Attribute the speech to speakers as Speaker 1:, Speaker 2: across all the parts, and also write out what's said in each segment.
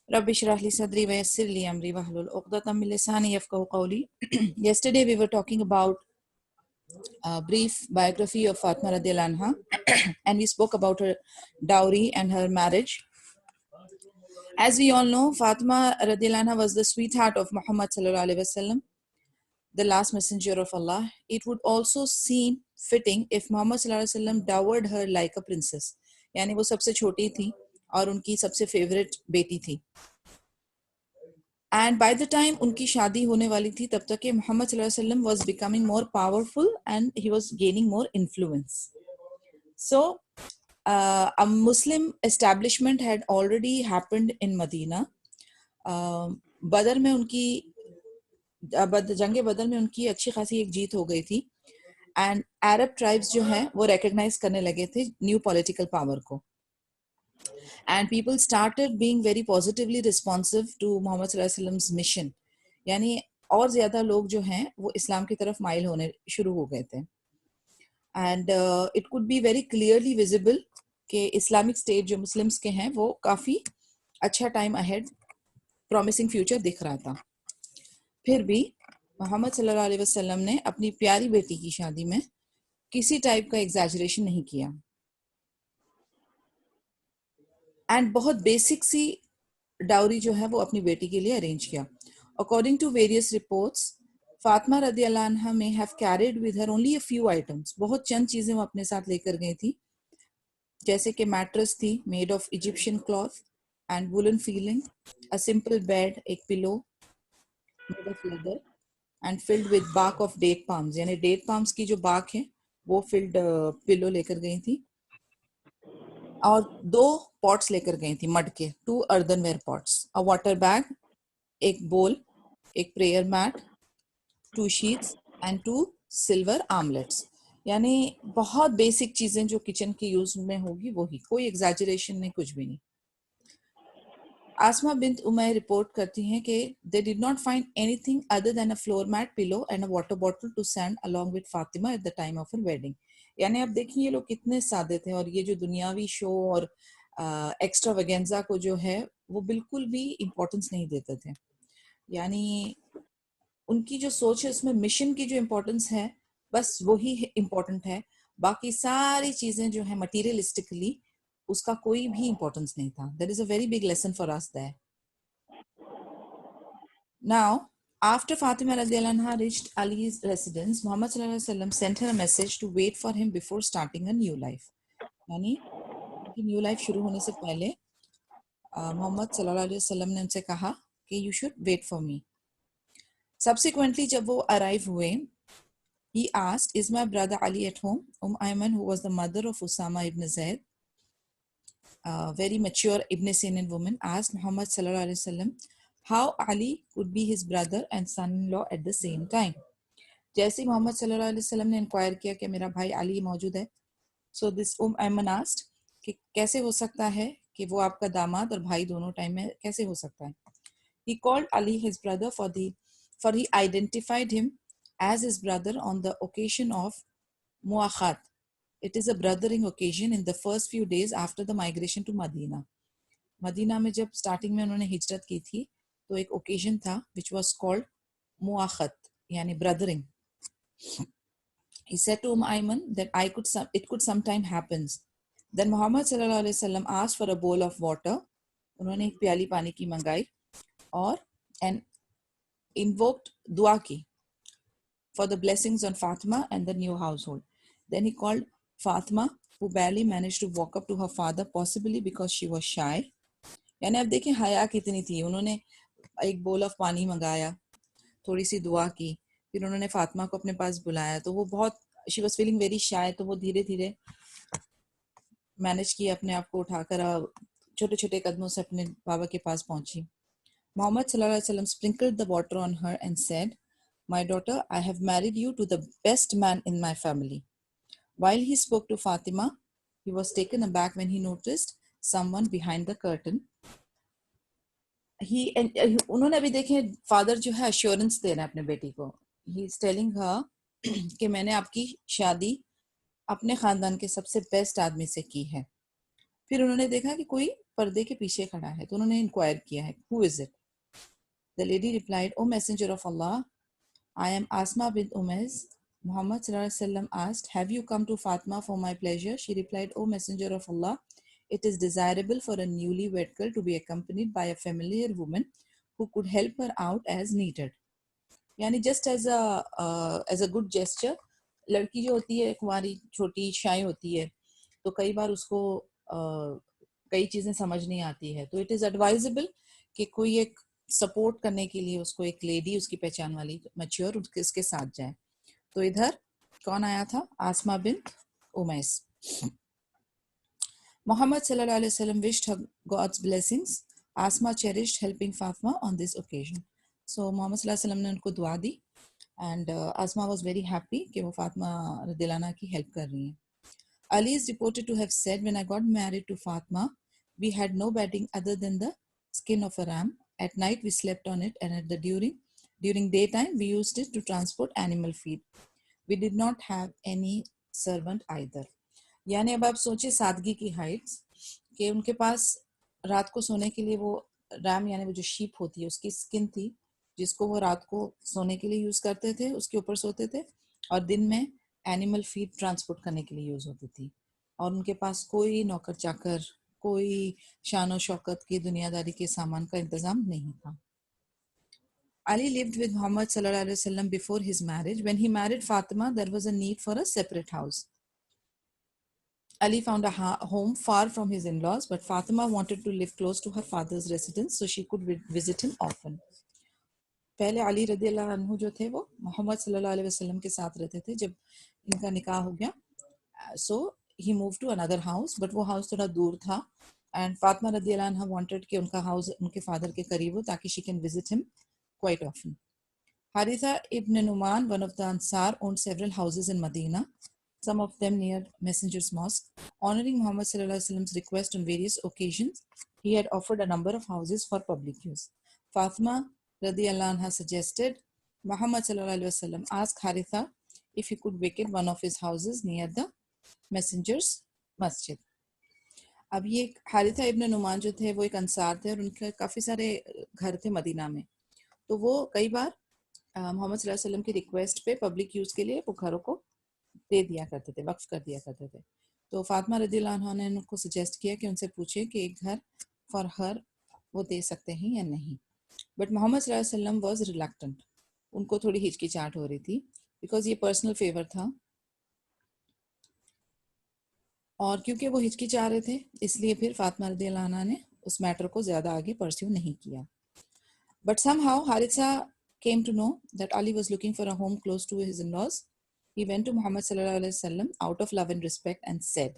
Speaker 1: Rabbi shrah li sadri wa yassir li amri wahlul uqdatam min lisani yafqahu qawli. Yesterday we were talking about a brief biography of Fatima radiallahu anha and we spoke about her dowry and her marriage. As we all know, Fatima radiallahu anha was the sweetheart of Muhammad sallallahu alaihi wasallam, the last messenger of Allah. It would also seem fitting if Muhammad sallallahu alaihi wasallam dowered her like a princess. यानी वो सबसे छोटी थी और उनकी सबसे favourite बेटी थी. And by the time उनकी शादी होने वाली थी तब तक कि मोहम्मद सल्लल्लाहु अलैहि वसल्लम was becoming more powerful and he was gaining more influence. So a Muslim establishment had already happened in Medina. बदर में उनकी जंग बदर में उनकी अच्छी खासी एक जीत हो गई थी एंड अरब ट्राइब्स जो हैं वो रिकॉग्नाइज करने लगे थे न्यू पॉलिटिकल पावर को. And people started being very positively responsive to Muhammad sallallahu alaihi wasallam's mission. यानी और ज़्यादा लोग जो हैं वो इस्लाम की तरफ माइल होने शुरू हो गए थे. And it could be very clearly visible कि इस्लामिक स्टेट जो मुस्लिम्स के हैं वो काफ़ी अच्छा टाइम अहेड प्रॉमिसिंग फ्यूचर दिख रहा था. फिर भी मोहम्मद सल्लल्लाहु अलैहि वसल्लम ने अपनी प्यारी बेटी की शादी में किसी टाइप का एग्जैजरेशन नहीं किया एंड बहुत बेसिक सी डाउरी जो है वो अपनी बेटी के लिए अरेंज किया. According to various reports, Fatima रदियल्लाहु अन्हा may have carried with her only a few items. बहुत चंद चीजें वो अपने साथ लेकर गई थी, जैसे कि मैट्रेस थी made of Egyptian cloth and woollen feeling, a simple bed, एक pillow made of leather and filled with bark of date palms. यानी डेट पाम्स की जो बार्क है वो फिल्ड पिलो लेकर गई थी और 2 पॉट्स लेकर गई थी मड के, 2 earthenware pots, a water bag, एक बोल, एक prayer mat, 2 sheets and 2 silver armlets. यानी बहुत बेसिक चीजें जो किचन के यूज में होगी वही, कोई एग्जैजरेशन नहीं, कुछ भी नहीं. आसमा बिन्त उमैर रिपोर्ट करती हैं कि they did not find anything other than a floor mat, pillow and a water bottle to send along with Fatima at the time of her wedding. यानी आप देखिए ये लोग कितने सादे थे और ये जो दुनियावी शो और एक्स्ट्रा वगेंजा को जो है वो बिल्कुल भी इम्पोर्टेंस नहीं देते थे. यानी उनकी जो सोच है उसमें मिशन की जो इम्पोर्टेंस है बस वही इम्पोर्टेंट है, बाकी सारी चीजें जो है मटीरियलिस्टिकली उसका कोई भी इम्पोर्टेंस नहीं था. There is a very big lesson for us there. Now, after Fatima radiallahu anha reached Ali's residence, Muhammad sallallahu alaihi wasallam sent her a message to wait for him before starting a new life. यानी उनकी new life शुरू होने से पहले मोहम्मद सल्लल्लाहु अलैहि वसल्लम ने उनसे कहा कि you should wait for me. Subsequently, जब वो arrive हुए, he asked, "Is my brother Ali at home?" Ayman, who was the mother of Usama ibn Zayd, a very mature Ibn Sinin woman, asked Muhammad sallallahu alaihi wasallam how Ali could be his brother and son-in-law at the same time. जैसे मोहम्मद सल्लल्लाहु अलैहि वसल्लम ने inquire किया कि मेरा भाई अली मौजूद है, so this Ayman asked कि कैसे हो सकता है कि वो आपका दामाद और भाई दोनों टाइम में कैसे हो सकता है. He called Ali his brother for he identified him as his brother on the occasion of Muakhat. It is a brothering occasion in the first few days after the migration to Medina. Medina में जब starting में उन्होंने हिजरत की थी तो एक occasion था which was called मुआखत यानी brothering. He said to Ayman that it could sometime happens. Then Muhammad sallallahu alaihi wasallam asked for a bowl of water. उन्होंने एक प्याली पानी की मंगाई और and invoked दुआ की for the blessings on Fatima and the new household. Then he called Fatima, who barely managed to walk up to her father, possibly because she was shy. यानी अब देखिए हया कितनी थी. उन्होंने एक बोल ऑफ पानी मंगाया, थोड़ी सी दुआ की, फिर उन्होंने फातिमा को अपने पास बुलाया तो वो बहुत she was feeling very shy, तो वो धीरे धीरे मैनेज किया अपने आप को उठाकर छोटे छोटे कदमों से अपने बाबा के पास पहुंची. मोहम्मद सल्लल्लाहु अलैहि वसल्लम sprinkled the water on her and said, "My daughter, I have married you to the best man in my family." While he spoke to Fatima, he was taken aback when he noticed someone behind the curtain. उन्होंने अभी देखे father जो है assurance दे रहे हैं अपने बेटी को. ही इज टेलिंग हर कि मैंने आपकी शादी अपने खानदान के सबसे बेस्ट आदमी से की है. फिर उन्होंने देखा कि कोई पर्दे के पीछे खड़ा है, तो उन्होंने इंक्वायर किया है, who is it? The lady replied, O Messenger of Allah, I am Asma bint Umays. Muhammad sallallahu alaihi wasallam asked, have you come to Fatima for my pleasure? She replied, O Messenger of Allah, it is desirable for a newlywed girl to be accompanied by a familiar woman who could help her out as needed. यानी just as a good gesture, लड़की जो होती है कुंवारी छोटी शाय होती है, तो कई बार उसको कई चीजें समझ नहीं आती है, तो इट इज एडवाइजेबल कि कोई एक सपोर्ट करने के लिए उसको एक लेडी उसकी पहचान वाली मैच्योर उसके साथ जाए. तो इधर कौन आया था? आसमा बिन Umais. Muhammad sallallahu alaihi wasallam wished her God's blessings. Asma cherished helping Fatima on this occasion. So Muhammad sallallahu alaihi wasallam ने उनको दुआ दी and Asma was very happy कि वो फातिमा रदियल्लाहु अन्हा की help कर रही हैं. Ali is reported to have said, when I got married to Fatima, we had no bedding other than the skin of a ram. At night we slept on it, and during daytime we used it to transport animal feed. We did not have any servant either. यानी अब आप सोचिए सादगी की Heights कि उनके पास रात को सोने के लिए वो रैम यानी वो जो शीप होती है उसकी स्किन थी जिसको वो रात को सोने के लिए यूज करते थे, उसके ऊपर सोते थे, और दिन में एनिमल फीड ट्रांसपोर्ट करने के लिए यूज होती थी. और उनके पास कोई नौकर चाकर, कोई शान और शौकत की दुनियादारी के सामान का इंतजाम नहीं था. Ali lived with Muhammad sallallahu alaihi wasallam before his marriage. When he married Fatima, there was a need for a separate house. Ali found a home far from his in-laws, but Fatima wanted to live close to her father's residence so she could visit him often. पहले अली रदियल्लाहु अन्हु जो थे वो मोहम्मद सल्लल्लाहु अलैहि वसल्लम के साथ रहते थे. जब इनका निकाह हो गया, so he moved to another house, but वो house थोड़ा दूर था, and Fatima रदियल्लाहु अन्हा wanted कि उनका house उनके father के करीब हो ताकि she can visit him quite often. Haritha ibn Numan, one of the Ansar, owned several houses in Medina, some of them near Messenger's Mosque. Honoring Muhammad sallallahu alaihi wasallam's request on various occasions, he had offered a number of houses for public use. Fatima radiyallahu anha suggested Muhammad sallallahu alaihi wasallam ask Haritha if he could vacate one of his houses near the Messenger's Masjid. अब ये हारिथा इब्न नुमान जो थे वो एक अंसार थे और उनके काफ़ी सारे घर थे मदीना में, तो वो कई बार मोहम्मद सल्लल्लाहु अलैहि वसल्लम की रिक्वेस्ट पे पब्लिक यूज़ के लिए वो घरों को दे दिया करते थे, वक्फ कर दिया करते थे. तो फातिमा रदियल्लाहु अन्हा ने उनको सजेस्ट किया कि उनसे पूछे कि एक घर फॉर हर वो दे सकते हैं या नहीं. बट मोहम्मद सल्लल्लाहु अलैहि वसल्लम वाज रिलक्टेंट. उनको थोड़ी हिचकिचाहट हो रही थी बिकॉज ये पर्सनल फेवर था, और क्योंकि वो हिचकिचा रहे थे इसलिए फिर फातिमा रदियल्लाहु अन्हा ने उस मैटर को ज़्यादा आगे परस्यू नहीं किया. But somehow Harisa came to know that Ali was looking for a home close to his in-laws. He went to Muhammad sallallahu alaihi wasallam out of love and respect and said,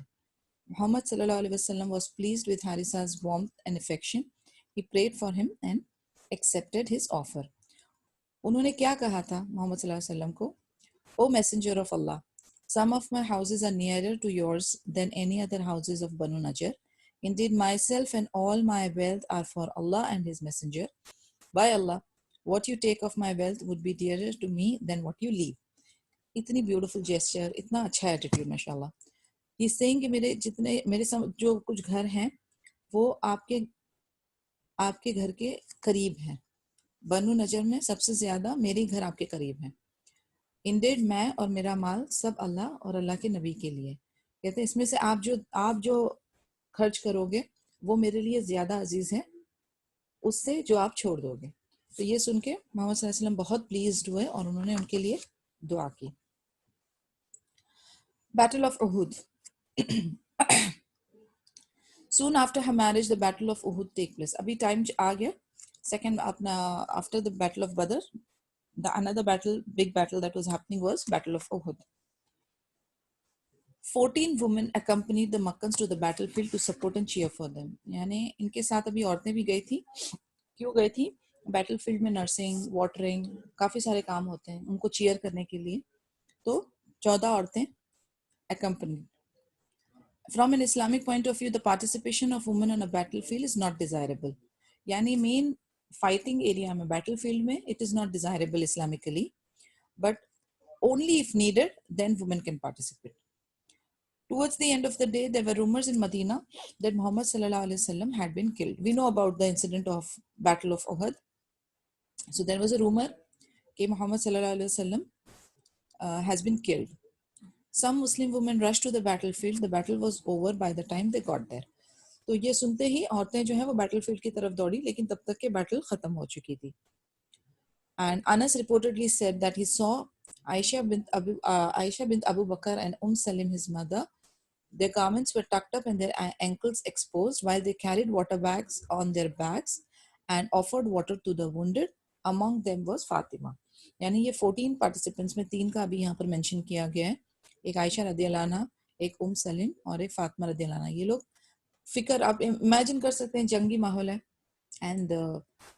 Speaker 1: Muhammad sallallahu alaihi wasallam was pleased with Harisa's warmth and affection. He prayed for him and accepted his offer. उन्होंने क्या कहा था मोहम्मद सल्लल्लाहु अलैहि वसल्लम को? O Messenger of Allah, some of my houses are nearer to yours than any other houses of Banu Najjar. Indeed, myself and all my wealth are for Allah and His Messenger. By Allah, what you take of my wealth would be dearer to me than what you leave. इतनी beautiful gesture, इतना अच्छा attitude माशाल्लाह. He saying कि मेरे जो कुछ घर हैं वो आपके घर के करीब हैं. बनु नजर में सबसे ज्यादा मेरे घर आपके करीब हैं. इंडेड मैं और मेरा माल सब अल्लाह और अल्लाह के नबी के लिए. कहते हैं इसमें से आप जो खर्च करोगे वो मेरे लिए ज्यादा अजीज है उससे जो आप छोड़ दोगे. तो ये सुन के मोहम्मद सल्लल्लाहु अलैहि वसल्लम बहुत प्लीज्ड हुए और उन्होंने उनके लिए दुआ की. Battle of Uhud. Soon after her marriage, the Battle of Uhud take place. अभी टाइम आ गया. Second, after the Battle of Badr, another big battle that was happening was Battle of Uhud. 14 women accompanied the Makkans to the battlefield to support and cheer for them. यानी इनके साथ अभी औरतें भी गई थी. क्यों गई थी? बैटलफील्ड में नर्सिंग, वाटरिंग, काफ़ी सारे काम होते हैं उनको चीयर करने के लिए. तो 14 औरतें accompanied. From an Islamic point of view, the participation of women on a battlefield is not desirable. यानी मेन फाइटिंग एरिया में, battlefield में, it is not desirable Islamically, but only if needed, then women can participate. Towards the end of the day, there were rumors in Medina that Muhammad sallallahu alaihi wasallam had been killed. We know about the incident of Battle of Uhud. So there was a rumor that Muhammad sallallahu alaihi wasallam has been killed. Some Muslim women rushed to the battlefield. The battle was over by the time they got there. तो ये सुनते ही औरतें जो है वो battlefield की तरफ दौड़ी, लेकिन तब तक के बैटल खत्म हो चुकी थी. And Anas reportedly said that he saw Aisha bint Abu Bakr and Salim, his mother. Their garments were tucked up and their ankles exposed while they carried water bags on their backs and offered water to the wounded. Among them was Fatima. यानी ये 14 participants में 3 का अभी यहाँ पर mention किया गया है. एक आयशा रदी अल्लाह अन्हा, एक सलीम और एक फातिमा रदी अल्लाह अन्हा. ये लोग फिकर आप इमेजिन कर सकते हैं, जंगी माहौल है एंड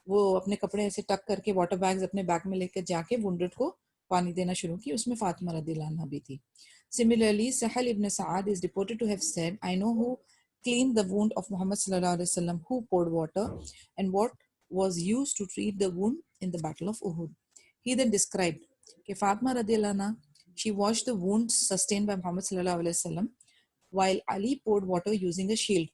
Speaker 1: वो अपने कपड़े ऐसे टक करके वाटर बैग्स अपने बैग में लेकर जाके वुंडेड को पानी देना शुरू की. उसमें फातिमा रदियल्लाहु अन्हा भी थी. Similarly, Sahal ibn Sa'ad is reported to have said, I know who cleaned the wound of Muhammad sallallahu alaihi wasallam, who poured water, and what was used to treat the wound in the battle of Uhud. He then described that Fatima radiallahu anha, she washed the wounds sustained by Muhammad sallallahu alaihi wasallam, while Ali poured water using a shield.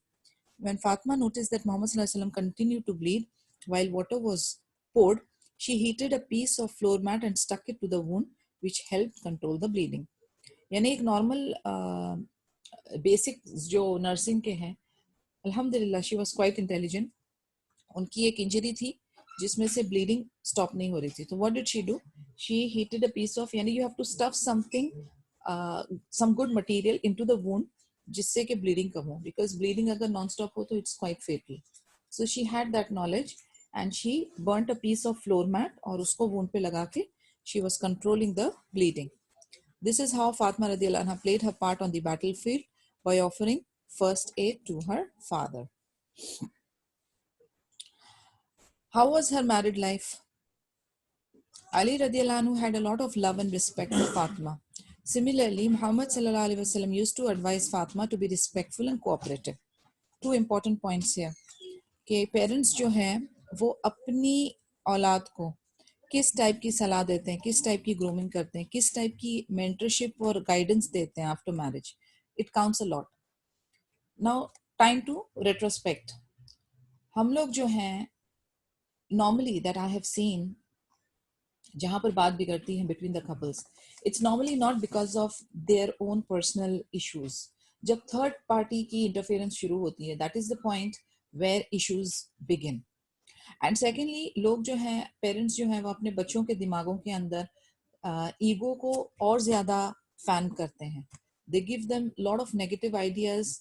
Speaker 1: When Fatima noticed that Muhammad sallallahu alaihi wasallam continued to bleed while water was poured, she heated a piece of floor mat and stuck it to the wound, which helped control the bleeding. यानी एक normal basic जो nursing के हैं, अल्हम्दुलिल्लाह she was quite intelligent. उनकी एक injury थी जिसमें से ब्लीडिंग स्टॉप नहीं हो रही थी. तो what did she do? She heated a piece of, यानी you have to stuff something, some good material into the wound जिससे कि ब्लीडिंग कम हो, बिकॉज ब्लीडिंग अगर नॉन स्टॉप हो तो it's quite fatal. So she had that knowledge and she burnt a piece of floor mat और उसको wound पे लगा के she was controlling the bleeding. This is how Fatima radiallahu anha played her part on the battlefield by offering first aid to her father. How was her married life? Ali radiallahu anhu had a lot of love and respect for Fatima. Similarly, Muhammad sallallahu alaihi wasallam used to advise Fatima to be respectful and cooperative. Two important points here. कि parents जो हैं वो अपनी औलाद को किस type की सलाह देते हैं, किस टाइप की ग्रूमिंग करते हैं, किस टाइप की मेंटरशिप और गाइडेंस देते हैं after marriage. It counts a lot. Now time to retrospect. हम लोग जो हैं normally that I have seen जहां पर बात बिगड़ती है between the couples, it's normally not because of their own personal issues. जब थर्ड पार्टी की इंटरफेरेंस शुरू होती है, that is the point where issues begin. And secondly, लोग जो हैं, पेरेंट्स जो हैं, वो अपने बच्चों के दिमागों के अंदर ईगो को और ज्यादा फैन करते हैं. They give them lot of negative ideas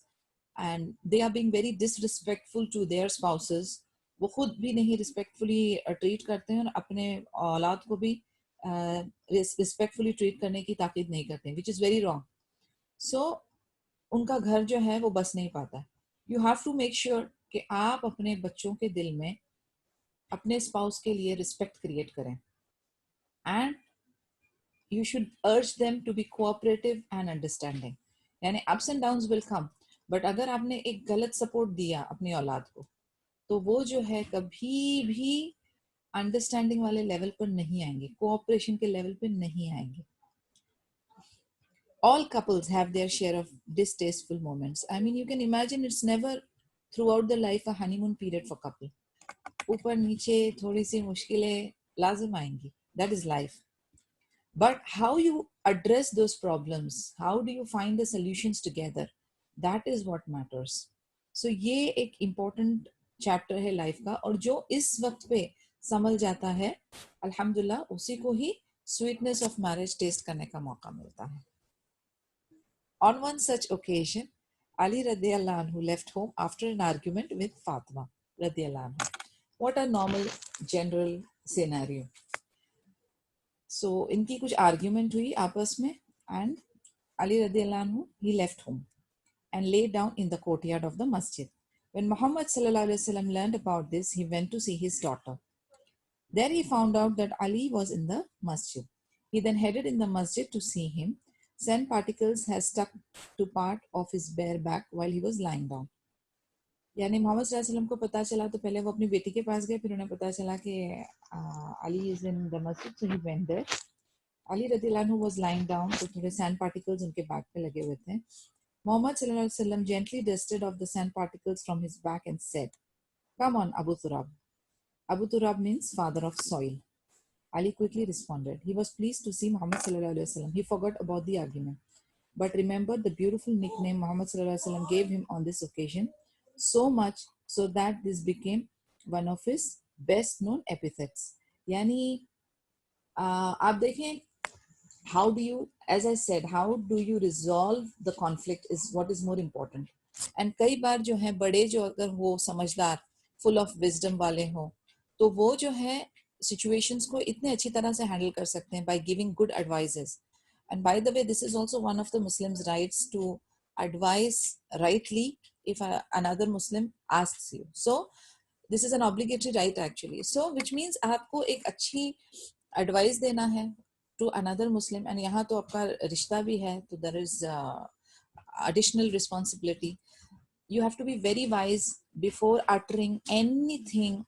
Speaker 1: and they are being very disrespectful to their spouses. वो खुद भी नहीं रिस्पेक्टफुली ट्रीट करते हैं और अपने औलाद को भी रिस्पेक्टफुली ट्रीट करने की ताकीद नहीं करते, which is very wrong. So उनका घर जो है वो बस नहीं पाता. You have to make sure कि आप अपने बच्चों के दिल में अपने स्पाउस के लिए रिस्पेक्ट क्रिएट करें and you should urge them to be cooperative and understanding. यानी ups and downs will come, but अगर आपने एक गलत सपोर्ट दिया अपनी औलाद को तो वो जो है कभी भी अंडरस्टैंडिंग वाले लेवल पर नहीं आएंगे, कोऑपरेशन के लेवल पर नहीं आएंगे. All couples have their share of distasteful moments. I mean, you can imagine it's never throughout the life a honeymoon period for couple. ऊपर नीचे थोड़ी सी मुश्किलें लाजिम आएंगी. That is life. But how you address those problems, how do you find the solutions together? That is what matters. So ये एक important chapter है life का, और जो इस वक्त पे संभल जाता है, अल्हम्दुलिल्लाह उसी को ही sweetness of marriage taste करने का मौका मिलता है. On one such occasion, Ali radiallahu anhu left home after an argument with Fatima radiallahu anhu. What a normal general scenario. So इनकी कुछ argument हुई आपस में and Ali radiallahu anhu, he left home and lay down in the courtyard of the masjid. When Muhammad sallallahu alaihi wasallam learned about this, he went to see his daughter. There he found out that Ali was in the masjid. He then headed in the masjid to see him. Sand particles had stuck to part of his bare back while he was lying down. यानी मोहम्मद सल्लल्लाहु अलैहि वसल्लम को पता चला तो पहले वो अपनी बेटी के पास गए, फिर उन्हें पता चला कि अली इज इन द मस्जिद, सो ही वेंट देयर. अली रदियल्लाहु अन्हु वाज लाइंग डाउन, तो थोड़े सैंड पार्टिकल्स उनके बैक पे लगे हुए थे. Muhammad sallallahu alaihi wasallam gently dusted off the sand particles from his back and said, "Come on, Abu Turab." Abu Turab means father of soil. Ali quickly responded. He was pleased to see Muhammad sallallahu alaihi wasallam. He forgot about the argument, but remembered the beautiful nickname Muhammad sallallahu alaihi wasallam gave him on this occasion, so much so that this became one of his best known epithets. यानी आप देखें, how do you, as I said, how do you resolve the conflict is what is more important. And कई बार जो है बड़े जो अगर वो समझदार full of wisdom वाले हो तो वो जो है situations को इतने अच्छी तरह से handle कर सकते हैं by giving good advices. And by the way, this is also one of the Muslims' rights to advise rightly if another Muslim asks you. So this is an obligatory right actually. So which means आपको एक अच्छी advice देना है to another Muslim, and यहाँ तो आपका रिश्ता भी है, तो there is additional responsibility. You have to be very wise before uttering anything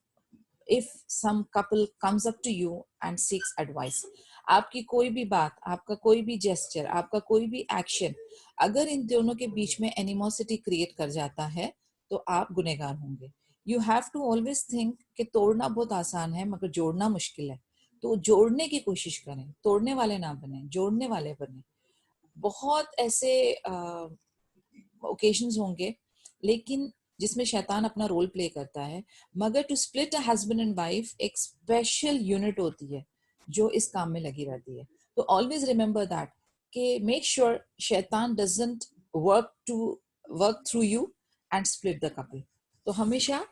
Speaker 1: if some couple comes up to you and seeks advice. आपकी कोई भी बात, आपका कोई भी gesture, आपका कोई भी action अगर इन दोनों के बीच में animosity create कर जाता है तो आप गुनहगार होंगे. You have to always think कि तोड़ना बहुत आसान है मगर जोड़ना मुश्किल है. तो जोड़ने की कोशिश करें, तोड़ने वाले ना बने, जोड़ने वाले बने. बहुत ऐसे ओकेजन्स होंगे लेकिन जिसमें शैतान अपना रोल प्ले करता है, मगर to split a husband and wife एक स्पेशल यूनिट होती है जो इस काम में लगी रहती है. तो ऑलवेज रिमेंबर दैट कि मेक श्योर शैतान doesn't work through you and split the couple. तो हमेशा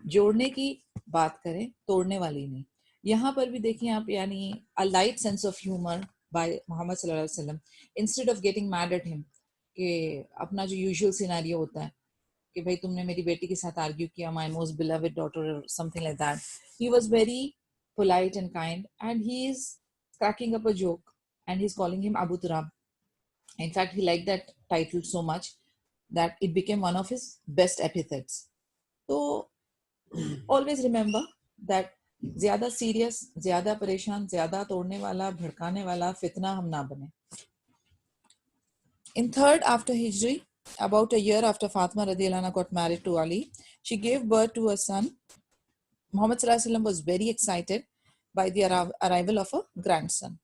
Speaker 1: जोड़ने की बात करें, तोड़ने वाली नहीं. यहाँ पर भी देखिए आप, यानी a light sense of humour by Mohammad सल्लल्लाहु अलैहि वसल्लम, instead of getting mad at him कि अपना जो यूजुअल सिनेरियो होता है कि भाई तुमने मेरी बेटी के साथ आर्ग्यू किया, माय मोस्ट बिलवेड डॉटर और something like that, he was very polite and kind, and he is cracking up a joke and he's calling him Abu Turab. In fact, he liked that title so much that it became one of his best epithets. So always remember that ज्यादा serious, ज्यादा परेशान, ज्यादा तोड़ने वाला, भड़काने वाला फितना हम ना बने. In third after Hijri, about a year after Fatima radiallahu anha got married to Ali, she gave birth to a son. Muhammad sallallahu alaihi wasallam was very excited by the arrival of a grandson.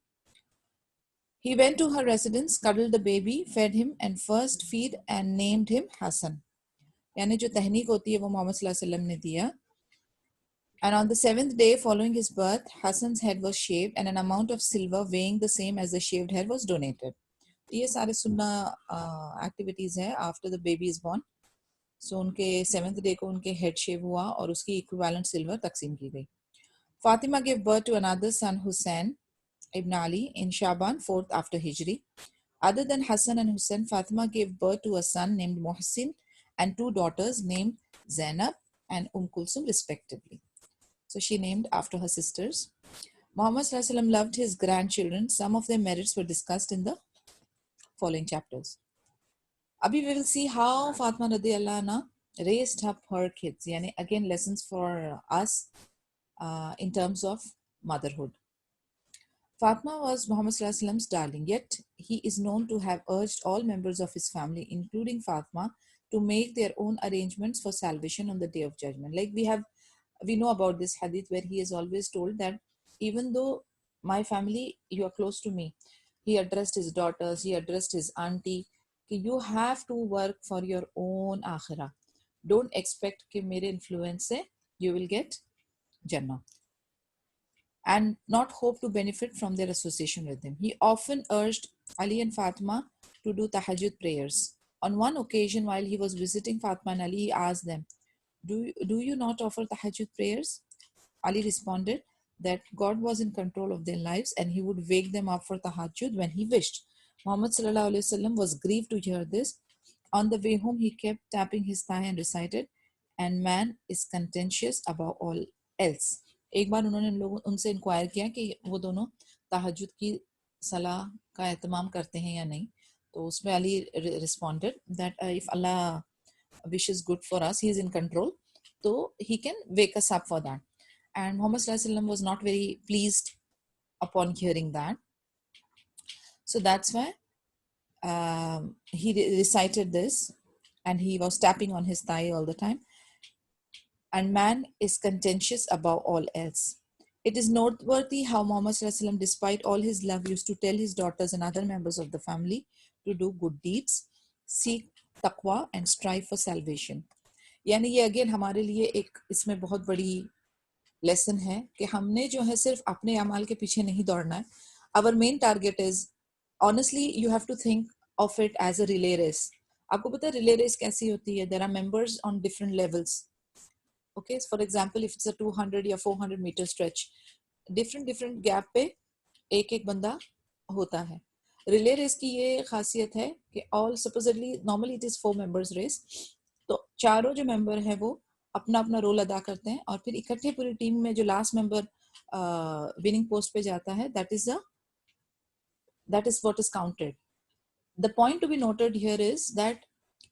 Speaker 1: He went to her residence, cuddled the baby, fed him, and first feed and named him Hassan. यानी जो तहनीक होती है वो मोहम्मद सल्लल्लाहु अलैहि वसल्लम ने दिया. And on the 7th day following his birth, Hassan's head was shaved and an amount of silver weighing the same as the shaved head was donated. ये सारे सुन्ना एक्टिविटीज है after the baby is born. So उनके 7th day को उनके head शेव हुआ और उसकी इक्विवेलेंट सिल्वर तकसीम की गई. Fatima gave birth to another son, Hussein ibn Ali, in Shaban, 4th after Hijri. Other than Hassan and Hussein, Fatima gave birth to a son named Muhsin and two daughters named Zainab and Kulsum respectively. So she named after her sisters. Muhammad sallallahu alaihi wasallam loved his grandchildren. Some of their merits were discussed in the following chapters. Abhi we will see how Fatima radiallahu anha raised up her kids. Yani again lessons for us in terms of motherhood. Fatima was Muhammad sallallahu alaihi wasallam's darling, yet he is known to have urged all members of his family, including Fatima, to make their own arrangements for salvation on the day of judgment. Like we know about this hadith where he is always told that even though my family, you are close to me, he addressed his daughters, he addressed his auntie, you have to work for your own akhirah. Don't expect कि मेरे influence से you will get Jannah and not hope to benefit from their association with him. He often urged Ali and Fatima to do tahajjud prayers. On one occasion, while he was visiting Fatima and Ali, he asked them, do you not offer tahajjud prayers? Ali responded that God was in control of their lives and he would wake them up for tahajjud when he wished. Muhammad sallallahu alaihi wasallam was grieved to hear this. On the way home, he kept tapping his thigh and recited, and man is contentious above all else. एक बार उन्होंने उनसे inquire किया कि वो दोनों तहज्जुद की सलाह का एहतमाम करते हैं या नहीं. तो उसमें Ali responded that if Allah wishes good for us, he is in control, so he can wake us up for that. And Muhammad sallallahu alaihi wasallam was not very pleased upon hearing that. So that's why he recited this, and he was tapping on his thigh all the time. And man is contentious above all else. It is noteworthy how Muhammad Sallallahu Alaihi Wasallam, despite all his love, used to tell his daughters and other members of the family to do good deeds, seek taqwa and strive for salvation. यानी ये again हमारे लिए एक इसमें बहुत बड़ी lesson है कि हमने जो है सिर्फ अपने अमाल के पीछे नहीं दौड़ना है. Our main target is, honestly you have to think of it as a relay race. आपको पता है रिले रेस कैसी होती है? There are members on different levels. Okay, for example if it's a 200 या 400 मीटर स्ट्रेच, डिफरेंट गैप पे एक एक बंदा होता है. रिले रेस की ये खासियत है कि all supposedly normally it is 4 members race. तो चारों जो मेंबर है वो अपना अपना रोल अदा करते हैं और फिर इकट्ठे पूरी टीम में जो लास्ट मेंबर विनिंग पोस्ट पे जाता है, that is what is counted. The point to be noted here is that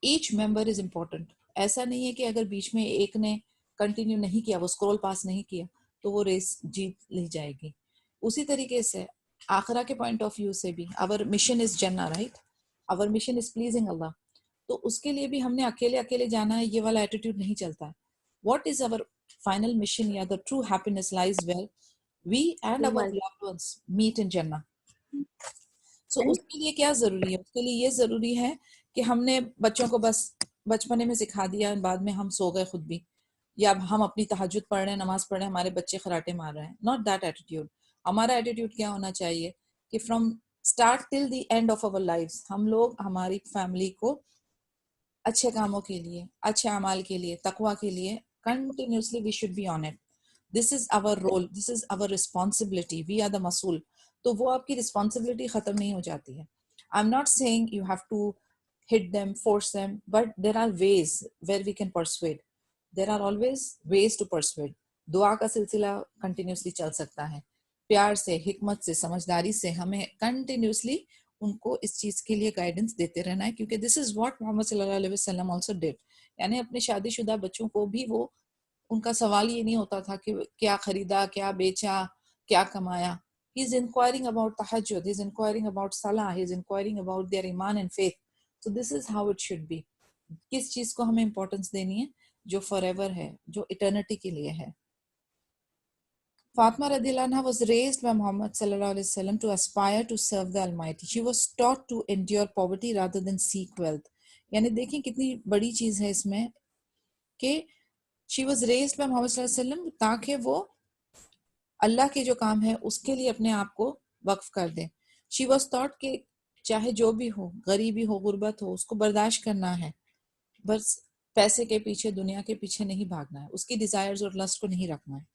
Speaker 1: each member is important. ऐसा नहीं है कि अगर बीच में एक ने कंटिन्यू नहीं किया, वो स्क्रॉल पास नहीं किया, तो वो रेस जीत ली जाएगी. उसी तरीके से आखिरा के पॉइंट ऑफ व्यू से भी आवर मिशन इज जन्ना, right? Our mission is pleasing Allah. तो उसके लिए भी हमने अकेले अकेले जाना है, ये वाला एटीट्यूड नहीं चलता है. What is our final mission या the true happiness lies where we and our loved ones meet in जन्नह. सो उसके लिए क्या जरूरी है? उसके लिए ये जरूरी है कि हमने बच्चों को बस बचपने में सिखा दिया, बाद में हम सो गए खुद भी, या हम अपनी तहज्जुद पढ़ रहे हैं, नमाज पढ़ रहे हैं, हमारे बच्चे खराटे मार रहे हैं. Not that attitude. हमारा एटीट्यूड क्या होना चाहिए कि from start till the end of our lives हम लोग हमारी फैमिली को अच्छे कामों के लिए, अच्छे अमाल के लिए, तकवा के लिए continuously we should be on it. This is our role, this is our responsibility, we are the मसूल. तो वो आपकी रिस्पॉन्सिबिलिटी खत्म नहीं हो जाती है. I am not saying you have to hit them, force them, but there are ways where we can persuade. There are always ways to persuade. दुआ का सिलसिला कंटिन्यूसली चल सकता है. प्यार से, हिकमत से, समझदारी से हमें कंटिन्यूसली उनको इस चीज के लिए गाइडेंस देते रहना है, क्योंकि दिस इज व्हाट मोहम्मद सल्लल्लाहु अलैहि वसल्लम आल्सो डिड. यानी अपने शादीशुदा बच्चों को भी वो, उनका सवाल ये नहीं होता था कि क्या खरीदा, क्या बेचा, क्या कमाया. He is inquiring about tahajjud, he is inquiring about salah, he is inquiring about their iman and faith. So this is how it should be. किस चीज को हमें इंपॉर्टेंस देनी है? जो फॉरएवर है, जो इटर्निटी के लिए है. Fatima radiallahu anha was raised by Muhammad sallallahu alaihi wasallam to aspire to serve the Almighty. She was taught to endure poverty rather than seek wealth. यानी देखिए कितनी बड़ी चीज है इसमें कि she was raised by Muhammad sallallahu alaihi wasallam ताकि वो अल्लाह के जो काम है उसके लिए अपने आप को वक्फ कर दे. She was taught कि चाहे जो भी हो, गरीबी हो, गुर्बत हो, उसको बर्दाश्त करना है. बस पैसे के पीछे, दुनिया के पीछे नहीं भागना है, उसकी डिजायर्स और लस्ट को नहीं रखना है.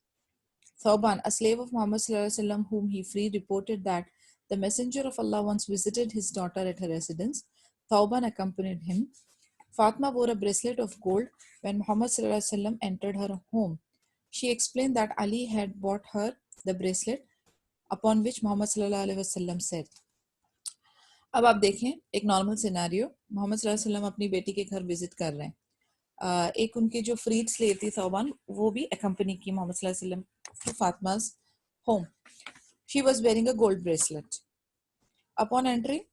Speaker 1: Thawban, a slave of Muhammad sallallahu alaihi wasallam whom he freed, reported that the messenger of Allah once visited his daughter at her residence. Thawban accompanied him. Fatima wore a bracelet of gold when Muhammad sallallahu alaihi wasallam entered her home. She explained that Ali had bought her the bracelet, upon which Muhammad sallallahu alaihi wasallam said. अब आप देखें एक normal scenario, Mohammad सल्लल्लाहु अलैहि वसल्लम अपनी बेटी के घर विजिट कर रहे हैं. एक उनकी जो फ्रीड स्लेव थी थौबान, वो भी अकम्पनी की मोहम्मद सल्लल्लाहु अलैहि वसल्लम to फातिमा's home. She was wearing a gold bracelet. Upon entering,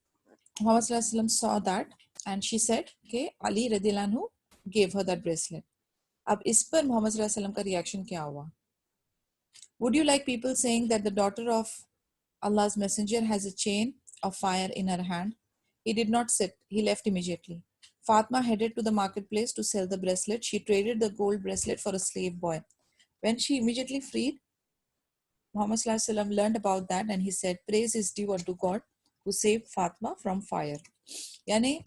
Speaker 1: Muhammad sallallahu alaihi wasallam saw that and she said कि Ali रदियल्लाहु अन्हु gave her that bracelet. अब इस पर मोहम्मद सल्लल्लाहु अलैहि वसल्लम का रिएक्शन क्या हुआ? Would you like people saying that the daughter of Allah's messenger has a chain of fire in her hand? He did not sit, he left immediately. Fatima headed to the marketplace to sell the bracelet. She traded the gold bracelet for a slave boy. When she immediately freed, Muhammad sallallahu alaihi wasallam learned about that and he said, praise is due unto God who saved Fatima from fire. यानी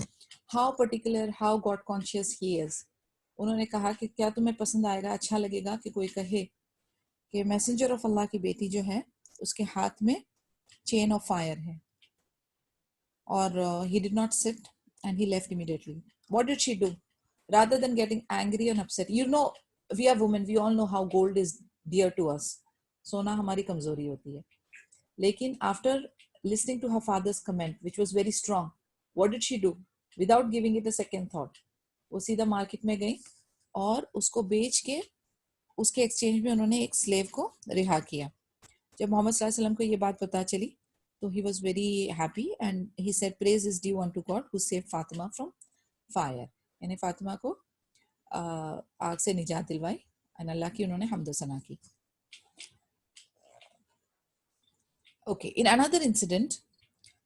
Speaker 1: how particular, how God conscious he is. उन्होंने कहा कि क्या तुम्हें पसंद आएगा, अच्छा लगेगा कि कोई कहे कि मैसेंजर ऑफ अल्लाह की बेटी जो है उसके हाथ में चेन ऑफ फायर है. और he did not sit and he left immediately. What did she do? Rather than getting angry and upset, you know, we are women, we all know how gold is dear to us. सोना हमारी कमजोरी होती है. लेकिन after listening to her father's comment, which was very strong, what did she do? Without giving it a second thought, वो सीधा market में गई और उसको बेच के उसके एक्सचेंज में उन्होंने एक स्लेव को रिहा किया. जब मोहम्मद सल्लल्लाहु अलैहि वसल्लम को ये बात पता चली तो he was very happy and he said praise is due unto God who saved Fatima from fire. यानी फातिमा को आग से निजात दिलवाई and अल्लाह की उन्होंने हम्द सना की. Okay, in another incident,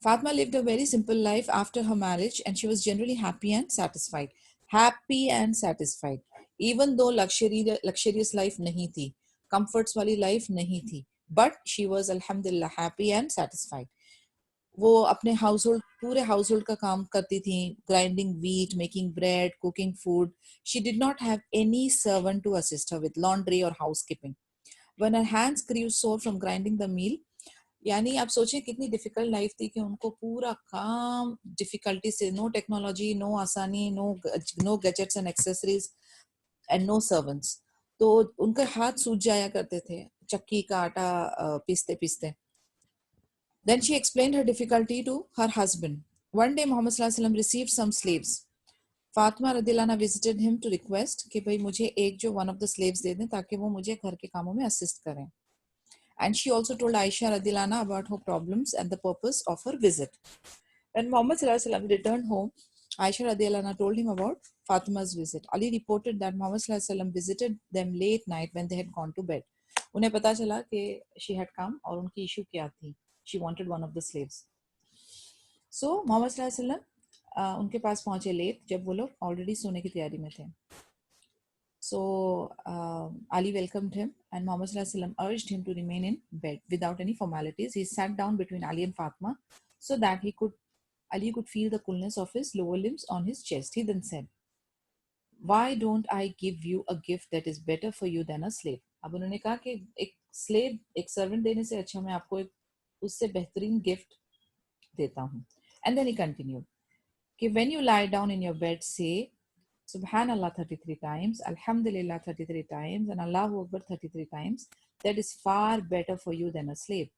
Speaker 1: Fatima lived a very simple life after her marriage and she was generally happy and satisfied. Happy and satisfied. Even though luxurious life nahi thi, comforts wali life nahi thi, but she was alhamdulillah happy and satisfied. वो अपने household पूरे household का काम करती थी, grinding wheat, making bread, cooking food. She did not have any servant to assist her with laundry और housekeeping. When her hands grew sore from grinding the meal, यानी आप सोचें कितनी डिफिकल्ट लाइफ थी कि उनको पूरा काम डिफिकल्टी से, नो टेक्नोलॉजी, नो आसानी, no gadgets and accessories and no servants. तो उनके हाथ सूज जाया करते थे चक्की का आटा पीसते पीसते. Then she explained her difficulty to her husband. One day Muhammad sallallahu alaihi wasallam received some slaves. Fatima radhiyallahu anha visited him to request कि भाई मुझे एक जो one of the slaves दे दें ताकि वो मुझे घर के कामों में assist करें. And she also told Aisha radhiyallahu anha about her problems and the purpose of her visit. When Muhammad sallallahu alaihi wasallam returned home, Aisha radhiyallahu anha told him about Fatima's visit. Ali reported that Muhammad sallallahu alaihi wasallam visited them late night when they had gone to bed. उन्हें पता चला कि she had come और उनकी issue क्या थी. She wanted one of the slaves. So Muhammad sallallahu alaihi wasallam उनके पास पहुंचे लेट, जब वो लोग ऑलरेडी सोने की तैयारी में थे. So Ali welcomed him and Muhammad sallallahu alaihi wasallam urged him to remain in bed without any formalities. He sat down between Ali and Fatima so that Ali could feel the coolness of his lower limbs on his chest. He then said, "Why don't I give you a gift that is better for you than a slave?" अब उन्होंने कहा कि एक slave, एक servant देने से अच्छा मैं आपको एक उससे बेहतरीन गिफ्ट देता हूँ. And then he continued कि when you lie down in your bed, say Subhanallah 33 times, Alhamdulillah 33 times, and Allahu Akbar 33 times. That is far better for you than a slave.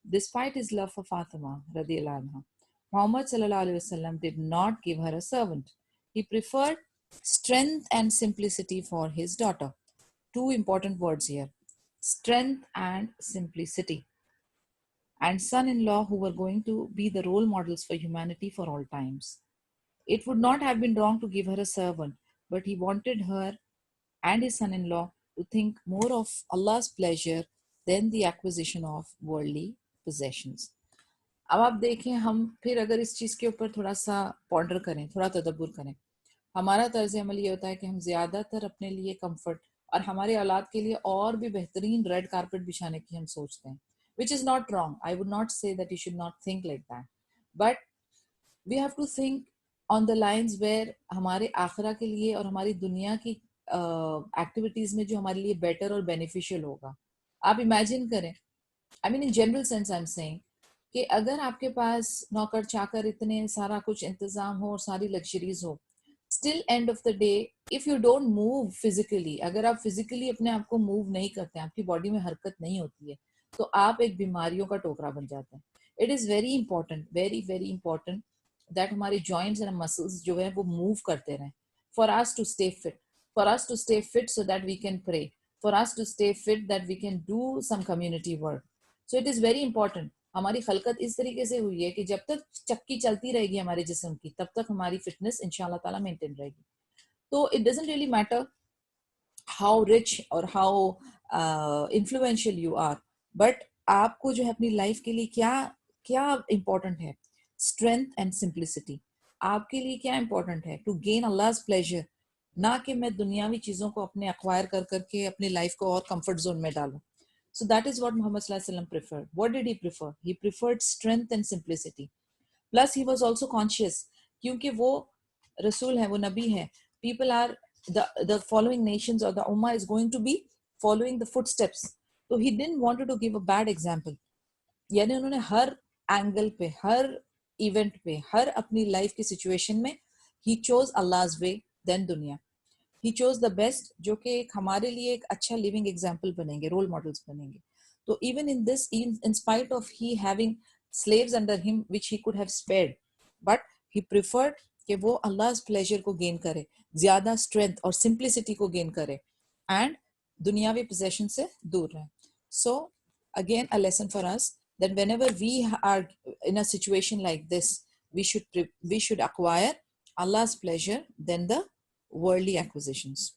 Speaker 1: Despite his love for Fatima radiyallahu anha, Muhammad sallallahu alaihi wasallam did not give her a servant. He preferred strength and simplicity for his daughter. Two important words here: strength and simplicity. And son-in-law who were going to be the role models for humanity for all times. It would not have been wrong to give her a servant, but he wanted her and his son-in-law to think more of Allah's pleasure than the acquisition of worldly possessions. अब आप देखें, हम फिर अगर इस चीज़ के ऊपर थोड़ा सा पॉन्डर करें, थोड़ा तदब्बुर करें, हमारा तर्ज अमल ये होता है कि हम ज़्यादातर अपने लिए कंफर्ट और हमारे औलाद के लिए और भी बेहतरीन रेड कारपेट बिछाने की हम सोचते हैं, which is not wrong. I would not say that you should not think like that. But we have to think on the lines where हमारे आखिरा के लिए और हमारी दुनिया की एक्टिविटीज़ में जो हमारे लिए बेटर और बेनिफिशियल होगा. आप इमेजिन करें, I mean in general sense I am saying कि अगर आपके पास नौकर चाकर इतने सारा कुछ इंतज़ाम हो और सारी लग्जरीज हो, still end of the day if you don't move physically, अगर आप फिजिकली अपने आप को मूव नहीं करते, आपकी बॉडी में हरकत नहीं होती है, तो आप एक बीमारियों का टोकरा बन जाते हैं. It is very important, very very important that हमारे जॉइंट्स एंड मसल्स जो है वो मूव करते रहें, for us to stay fit, for us to stay fit so that we can pray, for us to stay fit that we can do some community work. So it is very important. हमारी खलकत इस तरीके से हुई है कि जब तक चक्की चलती रहेगी हमारे जिस्म की, तब तक हमारी फिटनेस इंशाल्लाह ताला मेंटेन रहेगी. तो it doesn't really matter how rich और how influential you are, but आपको जो है अपनी लाइफ के लिए क्या क्या इंपॉर्टेंट है. Strength and simplicity. आपके लिए क्या इंपॉर्टेंट है? टू गेन अल्लाह's प्लेजर, ना कि मैं दुनियावी चीज़ों को अपने अक्वायर कर करके अपनी लाइफ को और कंफर्ट जोन में डालूं. So that is what Muhammad sallallahu alaihi wasallam preferred. What did he prefer? He preferred strength and simplicity. Plus he was also conscious क्योंकि वो रसूल है, वो नबी है. People are the following nations or the ummah is going to be following the footsteps. So he didn't want to give a bad example. यानी उन्होंने हर angle पे, हर event पे, हर अपनी लाइफ की सिचुएशन में he chose Allah's way then दुनिया. He chose the best, जो कि एक हमारे लिए एक अच्छा लिविंग एग्जाम्पल बनेंगे, रोल मॉडल्स बनेंगे. तो even in this, in spite of he having slaves under him which he could have spared, but he preferred कि वो अल्लाह's pleasure को गेन करे, ज्यादा स्ट्रेंथ और सिंप्लिसिटी को गेन करे एंड दुनियावी पोजेशन से दूर रहे. So again a lesson for us that whenever we are in a situation like this, we should acquire Allah's pleasure than the worldly acquisitions.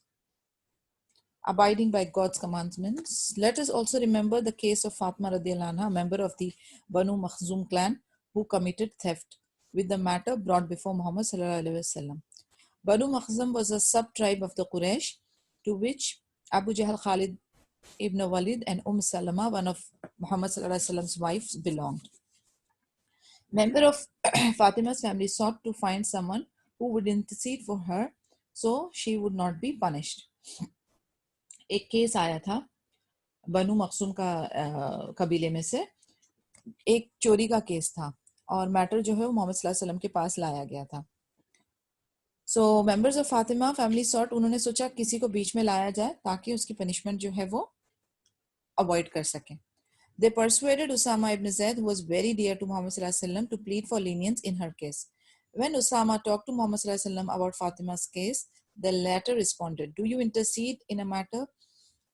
Speaker 1: Abiding by God's commandments. Let us also remember the case of Fatima radiallahu anha, a member of the Banu Makhzum clan who committed theft, with the matter brought before Muhammad sallallahu alaihi wasallam. Banu Makhzum was a sub-tribe of the Quraysh, to which Abu Jahl, Khalid ibn Walid and Salama, one of Muhammad sallallahu alaihi wasallam's wives, belonged. Member of Fatima's family sought to find someone who would intercede for her so she would not be punished. एक case आया था बनु मखसूम का कबीले में से, एक चोरी का केस था और मैटर जो है वो मोहम्मद सल्लल्लाहु अलैहि वसल्लम के पास लाया गया था. So members of Fatima family sort, उन्होंने सोचा किसी को बीच में लाया जाए ताकि उसकी पनिशमेंट जो है वो अवॉइड कर सकें. They persuaded Usama ibn Zaid, who was very dear to Muhammad sallallahu alaihi wasallam, to plead for lenience in her case. When Usama talked to Muhammad sallallahu alaihi wasallam about Fatima's case, the latter responded, "Do you intercede in a matter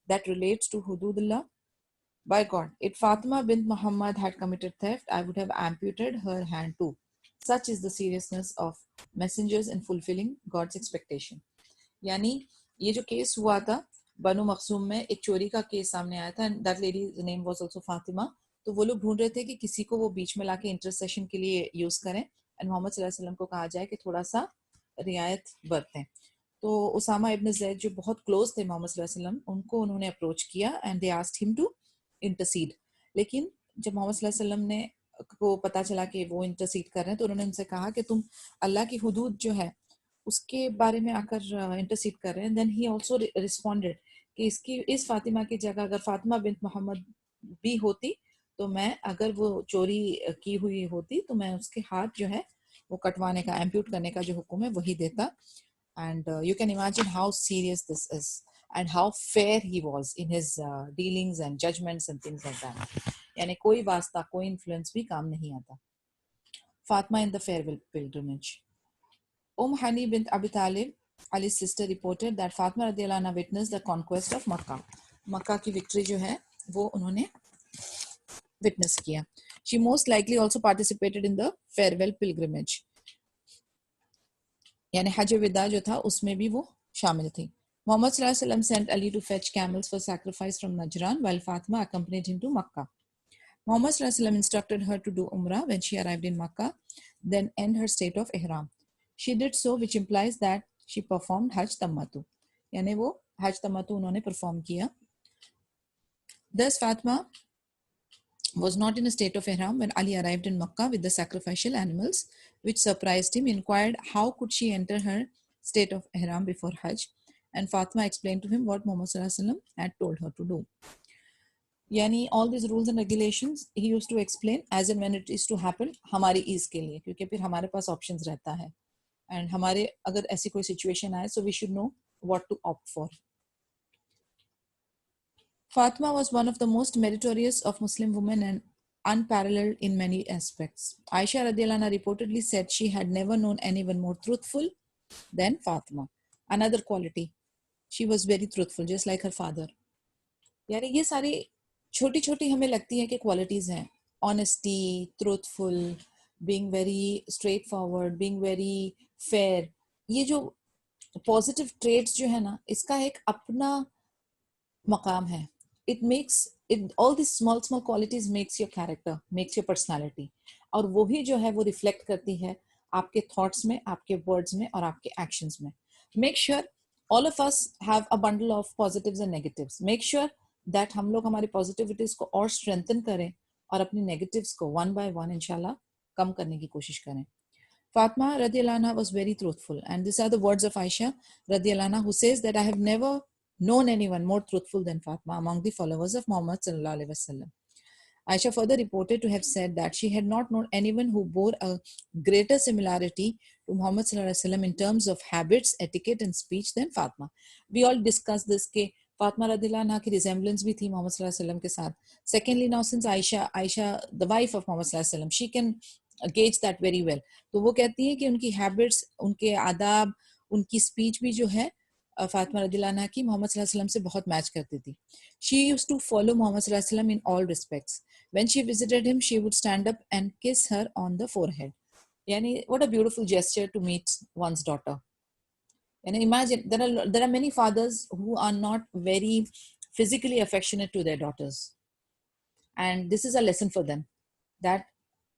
Speaker 1: that relates to Hududullah? By God, if Fatima bint Muhammad had committed theft, I would have amputated her hand too. Such is the seriousness of messengers in fulfilling God's expectation." यानी ये जो case हुआ था बनु मखसूम में, एक चोरी का case सामने आया था, and that lady name was also Fatima. तो वो लोग ढूंढ रहे थे कि किसी को वो बीच में लाके इंटरसेशन के लिए यूज करें, एंड मोहम्मद सल्लल्लाहु अलैहि वसल्लम को कहा जाए कि थोड़ा सा रियायत बरतें. तो उसामा इब्न ज़ैद जो बहुत क्लोज थे मोहम्मद सल्लल्लाहु अलैहि वसल्लम, उनको उन्होंने अप्रोच किया and they asked him to intercede. लेकिन जब मोहम्मद सल्लल्लाहु अलैहि वसल्लम ने को पता चला कि वो इंटरसीड कर रहे हैं, तो उन्होंने उनसे कहा कि तुम अल्लाह की हुदूद जो है उसके बारे में आकर इंटरसीड कर रहे हैं. देन ही आल्सो रिस्पोंडेड कि इस फातिमा की जगह अगर फातिमा बिन्त मोहम्मद भी होती तो मैं, अगर वो चोरी की हुई होती तो मैं उसके हाथ जो है वो कटवाने का, एम्प्यूट करने का जो हुक्म है वही देता. And you can imagine how serious this is and how fair he was in his dealings and judgments and things like that. यानी कोई वास्ता, कोई इन्फ्लुएंस भी काम नहीं आता. Fatima in the farewell pilgrimage. Hani bint Abi Talib, Ali's sister, reported that Fatima radiallahu anha witnessed the conquest of Makkah. मक्का की victory जो है वो उन्होंने विटनेस किया. She most likely also participated in the farewell pilgrimage. यानी हज विदा जो था उसमें भी वो शामिल थी. Muhammad sallallahu alaihi wasallam sent Ali to fetch camels for sacrifice from Najran, while Fatima accompanied him to Makkah. Muhammad sallallahu alaihi wasallam instructed her to do Umrah when she arrived in Makkah, then end her state of ihram. She did so, which implies that she performed Hajj Tamattu. यानी वो Hajj Tamattu उन्होंने perform किया. Thus Fatima was not in a state of ihram when Ali arrived in Makkah with the sacrificial animals, which surprised him. He inquired how could she enter her state of ihram before Hajj, and Fatima explained to him what Muhammad sallallahu alaihi wasallam had told her to do. यानी all these rules and regulations he used to explain as and when it is to happen हमारी ease के लिए, क्योंकि फिर हमारे पास options रहता है. And हमारे अगर ऐसी कोई सिचुएशन आए, so we should know what to opt for. Fatima was one of the most meritorious of Muslim women and unparalleled in many aspects. Aisha radiallahu anha reportedly said she had never known anyone more truthful than Fatima. Another quality, she was very truthful, just like her father. यार ये सारी छोटी छोटी हमें लगती है कि qualities हैं. Honesty, truthful, being very straightforward, being very fair, ये जो पॉजिटिव ट्रेड्स जो है ना, इसका एक अपना मकाम है. It makes it, all these small qualities makes your character, makes your personality, और वो ही जो है वो रिफ्लेक्ट करती है आपके थॉट्स में, आपके वर्ड्स में और आपके एक्शंस में. Make sure all of us have a bundle of positives and negatives. Make sure that हम लोग हमारी पॉजिटिविटीज को और स्ट्रेंथन करें और अपनी नेगेटिव्स को वन बाय वन इंशाल्लाह कम करने की कोशिश करें. Fatima radiallahu anha was very truthful, and these are the words of Aisha radiallahu anha, who says that I have never known anyone more truthful than Fatima among the followers of Muhammad sallallahu alaihi wasallam. Aisha further reported to have said that she had not known anyone who bore a greater similarity to Muhammad sallallahu alaihi wasallam in terms of habits, etiquette and speech than Fatima. We all discussed this के फातिमा रदियल्लाहु अन्हा की resemblance भी थी मोहम्मद सल्लल्लाहु अलैहि वसल्लम के साथ. Secondly, now since Aisha the wife of Mohammed सल्लल्लाहु अलैहि वसल्लम, she can gauge that very well. तो वो कहती है कि उनकी हैबिट्स, उनके आदाब, उनकी स्पीच भी जो है फातिमा रज़ियल्लाहु अन्हा की मोहम्मद सल्लल्लाहु अलैहि वसल्लम से बहुत मैच करती थी. She used to follow Muhammad sallallahu alaihi wasallam in all respects. When she visited him, she would stand up and kiss her on the forehead. Yani, what a beautiful gesture to meet one's daughter. And imagine there are many fathers who are not very physically affectionate to their daughters, and this is a lesson for them that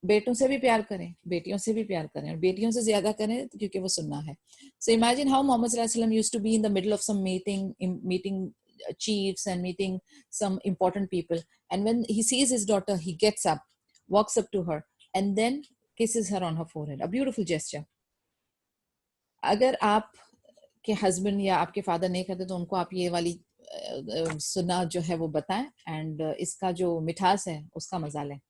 Speaker 1: बेटों से भी प्यार करें, बेटियों से भी प्यार करें, और बेटियों से ज्यादा करें क्योंकि वो सुनना है. So imagine how Muhammad sallallahu alaihi wasallam used to be in the middle of some meeting chiefs and meeting some important people, and when he sees his daughter, he gets up, walks up to her, and then kisses her on her forehead. A beautiful gesture. अगर आप के husband या आपके father नहीं करते तो उनको आप ये वाली सुन्ना जो है वो बताएं, एंड इसका जो मिठास है उसका मजा लें.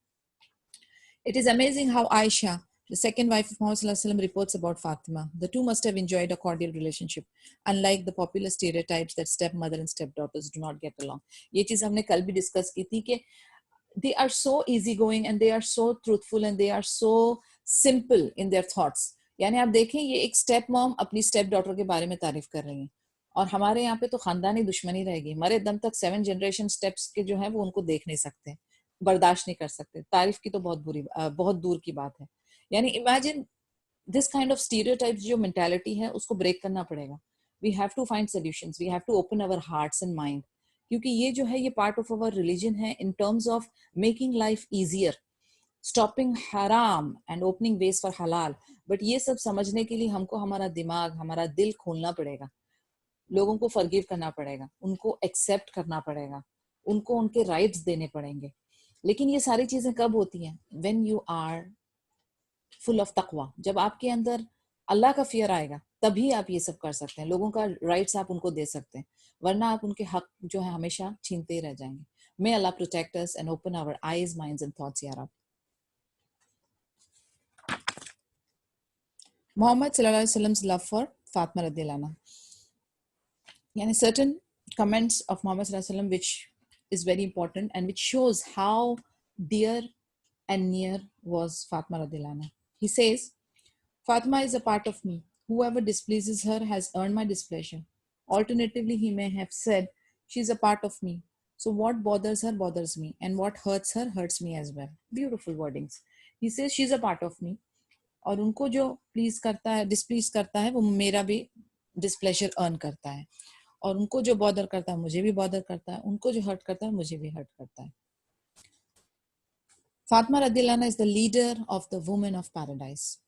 Speaker 1: It is amazing how Aisha, the second wife of Muhammad sallallahu alaihi wasallam, reports about Fatima. The two must have enjoyed a cordial relationship, unlike the popular stereotypes that stepmother and stepdaughters do not get along. ये चीज हमने कल भी discuss की थी कि they are so easygoing and they are so truthful and they are so simple in their thoughts. यानी आप देखें ये एक स्टेप मॉम अपनी स्टेप डॉटर के बारे में तारीफ कर रही हैं, और हमारे यहाँ पे तो खानदानी दुश्मनी रहेगी. मरे दम तक 7 जनरेशन स्टेप्स के जो है वो उनको देख नहीं सकते, बर्दाश्त नहीं कर सकते. तारीफ की तो बहुत दूर की बात है. यानी imagine this kind of stereotypes, जो मेंटालिटी है उसको ब्रेक करना पड़ेगा. We have to find solutions, we have to open our hearts and mind, क्योंकि ये जो है ये पार्ट ऑफ अवर रिलीजन है in terms of making life easier, stopping हराम एंड ओपनिंग वेज फॉर हलाल. बट ये सब समझने के लिए हमको हमारा दिमाग, हमारा दिल खोलना पड़ेगा, लोगों को फॉरगिव करना पड़ेगा, उनको एक्सेप्ट करना पड़ेगा, उनको उनके राइट्स देने पड़ेंगे. लेकिन ये सारी चीजें कब होती हैं? When you are full of तकवा. जब आपके अंदर अल्लाह का फियर आएगा तभी आप ये सब कर सकते हैं, लोगों का राइट्स आप उनको दे सकते हैं, वरना आप उनके हक जो है हमेशा छीनते ही रह जाएंगे. May Allah protect us and open our eyes, minds and thoughts या रब. Muhammad sallallahu alaihi wasallam's love for Fatima radhiyallahu anha. Yani certain comments of Muhammad sallallahu alaihi wasallam which is very important and which shows how dear and near was Fatima radhiyallahu anha. He says, Fatima is a part of me. Whoever displeases her has earned my displeasure. Alternatively, he may have said, she is a part of me. So what bothers her bothers me, and what hurts her hurts me as well. Beautiful wordings. He says she is a part of me. और उनको जो please करता है, displease करता है, वो मेरा भी डिस्प्लेजर अर्न करता है, और उनको जो बॉदर करता है मुझे भी बॉदर करता है, उनको जो हर्ट करता है मुझे भी हर्ट करता है. Fatima radhiyallahu anha is the leader of the women of paradise.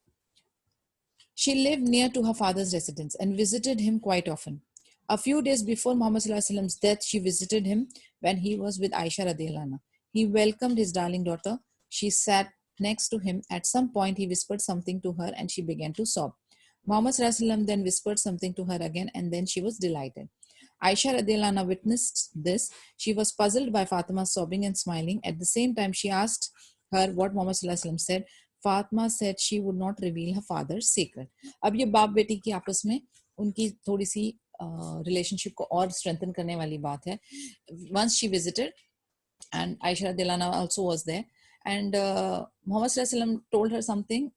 Speaker 1: She lived near to her father's residence and visited him quite often. A few days before Muhammad sallallahu alaihi wasallam's death, she visited him when he was with Aisha radhiyallahu anha. He welcomed his darling daughter. She sat next to him. At some point, he whispered something to her and she began to sob. Muhammad sallallahu alaihi wasallam then whispered something to her again, and then she was delighted. Aisha radhiyallahu anha witnessed this. She was puzzled by Fatima's sobbing and smiling. At the same time, she asked her what Muhammad sallallahu alaihi wasallam said. Fatima said she would not reveal her father's secret. अब ये बाप बेटी की आपस में उनकी थोड़ी सी relationship को और स्ट्रेंथन करने वाली बात है. Once she visited, and Aisha radhiyallahu anha also was there, and Muhammad sallallahu alaihi wasallam told her something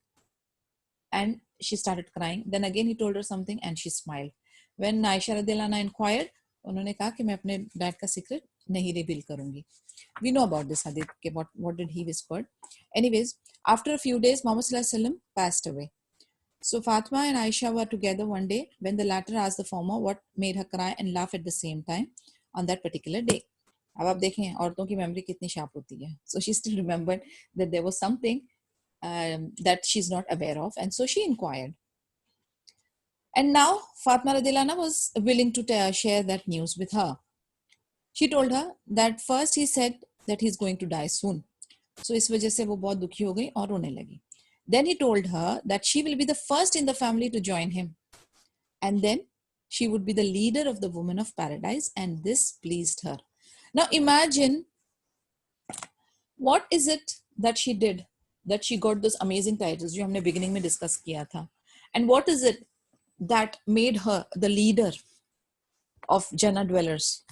Speaker 1: and she started crying. Then again he told her something and she smiled. When Aisha radhiyallahu anha inquired, उन्होंने कहा कि मैं अपने dad का secret नहीं reveal करूंगी. We know about this hadith. What did he whisper? Anyways, after a few days, Muhammad sallallahu alaihi wasallam passed away. So Fatima and Aisha were together one day when the latter asked the former what made her cry and laugh at the same time on that particular day. अब आप देखें औरतों की memory कितनी sharp होती है. So she still remembered that there was something that she's not aware of, and so she inquired. And now Fatima radhiyallahu anha was willing to share that news with her. She told her that first he said that he's going to die soon. So इस वजह से वो बहुत दुखी हो गई और रोने लगी. Then he told her that she will be the first in the family to join him. And then she would be the leader of the women of paradise, and this pleased her. Now imagine, what is it that she did that she got those amazing titles जो हमने beginning में discuss किया था, and what is it that made her the leader of Jannah dwellers,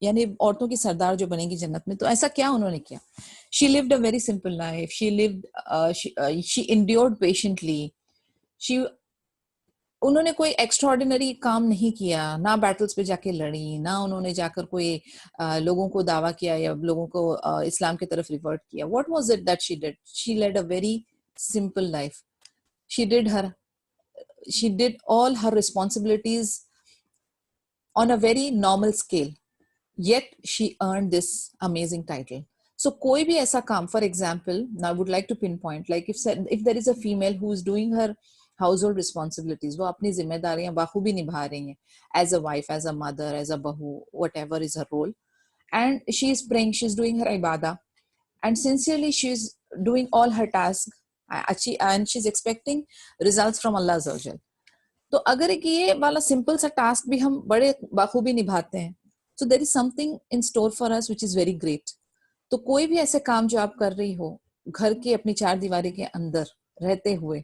Speaker 1: यानी औरतों की सरदार जो बनेगी जन्नत में. तो ऐसा क्या उन्होंने किया? She lived a very simple life. She endured patiently. She उन्होंने कोई एक्स्ट्राऑर्डिनरी काम नहीं किया, ना बैटल्स पे जाके लड़ी, ना उन्होंने जाकर कोई लोगों को दावा किया या लोगों को इस्लाम की तरफ रिवर्ट किया. What was it that she did? She led a very simple life. She did her she did all her responsibilities on a very normal scale, yet she earned this amazing title. So koi bhi aisa kaam, for example, now I would like to pinpoint, like if there is a female who is doing her household responsibilities, wo apni zimmedariyan bakhoobi nibha rahi hain, as a wife, as a mother, as a bahu, whatever is her role, and she is praying, she is doing her ibadah, and sincerely she is doing all her tasks, and she's expecting results from Allah Azza wa Jal. तो अगर एक ये वाला simple सा task भी हम बड़े बाखूबी निभाते हैं, so there is something in store for us which is very great. तो कोई भी ऐसे काम जो आप कर रही हो घर की अपनी चार दीवारी के अंदर रहते हुए,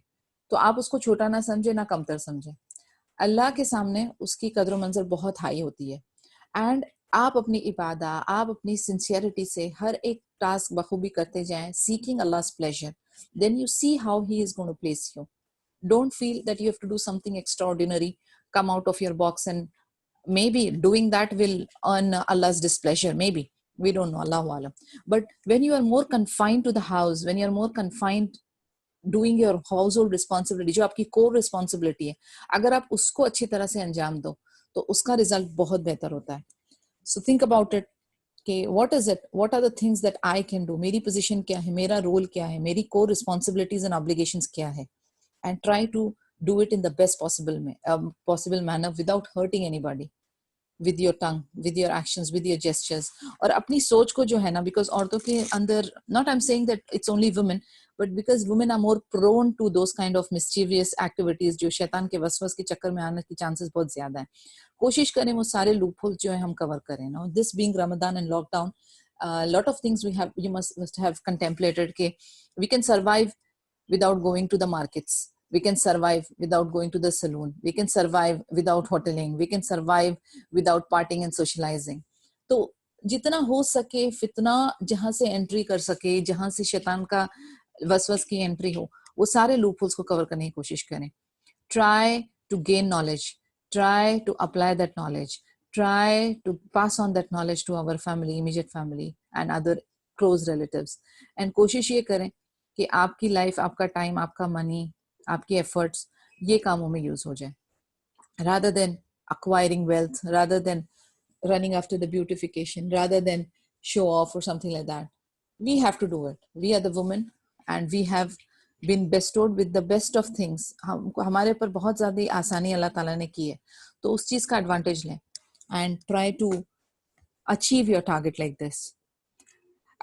Speaker 1: तो आप उसको छोटा ना समझे, ना कमतर समझे. अल्लाह के सामने उसकी कदर मंजर बहुत हाई होती है. एंड आप अपनी इबादा, आप अपनी सिंसियरिटी से हर एक टास्क बखूबी करते जाएं, seeking Allah's pleasure, then you see how he is going to place you. Don't feel that you have to do something extraordinary, come out of your box, and maybe doing that will earn Allah's displeasure. Maybe, we don't know, Allahu alam. But when you are more confined to the house, when you are more confined doing your household responsibility, जो आपकी core responsibility है, अगर आप उसको अच्छी तरह से अंजाम दो तो उसका रिजल्ट बहुत बेहतर होता है. So think about it. Okay, what is it? What are the things that I can do? मेरी position क्या है, मेरा role क्या है, मेरी core responsibilities and obligations क्या है, and try to do it in the best possible manner without hurting anybody, with your tongue, with your actions, with your gestures. और अपनी सोच को जो है ना, because औरतों के अंदर, not I'm saying that it's only women, but because women are more prone to those kind of mischievous activities जो शैतान के वसवस के चक्कर में आने की chances बहुत ज्यादा है. कोशिश करें वो सारे loopholes जो है हम cover करें. Now this being Ramadan and lockdown, a lot of things you must have contemplated. Okay, we can survive without going to the markets. We can survive without going to the saloon. We can survive without hoteling. We can survive without partying and socializing. तो जितना हो सके फितना जहां से entry कर सके, जहां से शैतान का वसवस की एंट्री हो, वो सारे लूपहोल्स को कवर करने की कोशिश करें. Try to gain knowledge. Try to apply that knowledge. Try to pass on that knowledge to our family, immediate family, and other close relatives. And कोशिश ये करें कि आपकी लाइफ, आपका टाइम, आपका मनी, आपकी एफर्ट्स ये कामों में यूज हो जाए, rather than acquiring wealth, rather than running after the beautification, rather than show off or something like that. We have to do it. We are the women and we have been bestowed with the best of things. हमारे पर बहुत ज़्यादा आसानी अल्लाह ताला ने की है, तो उस चीज़ का एडवांटेज लें and try to achieve your target like this.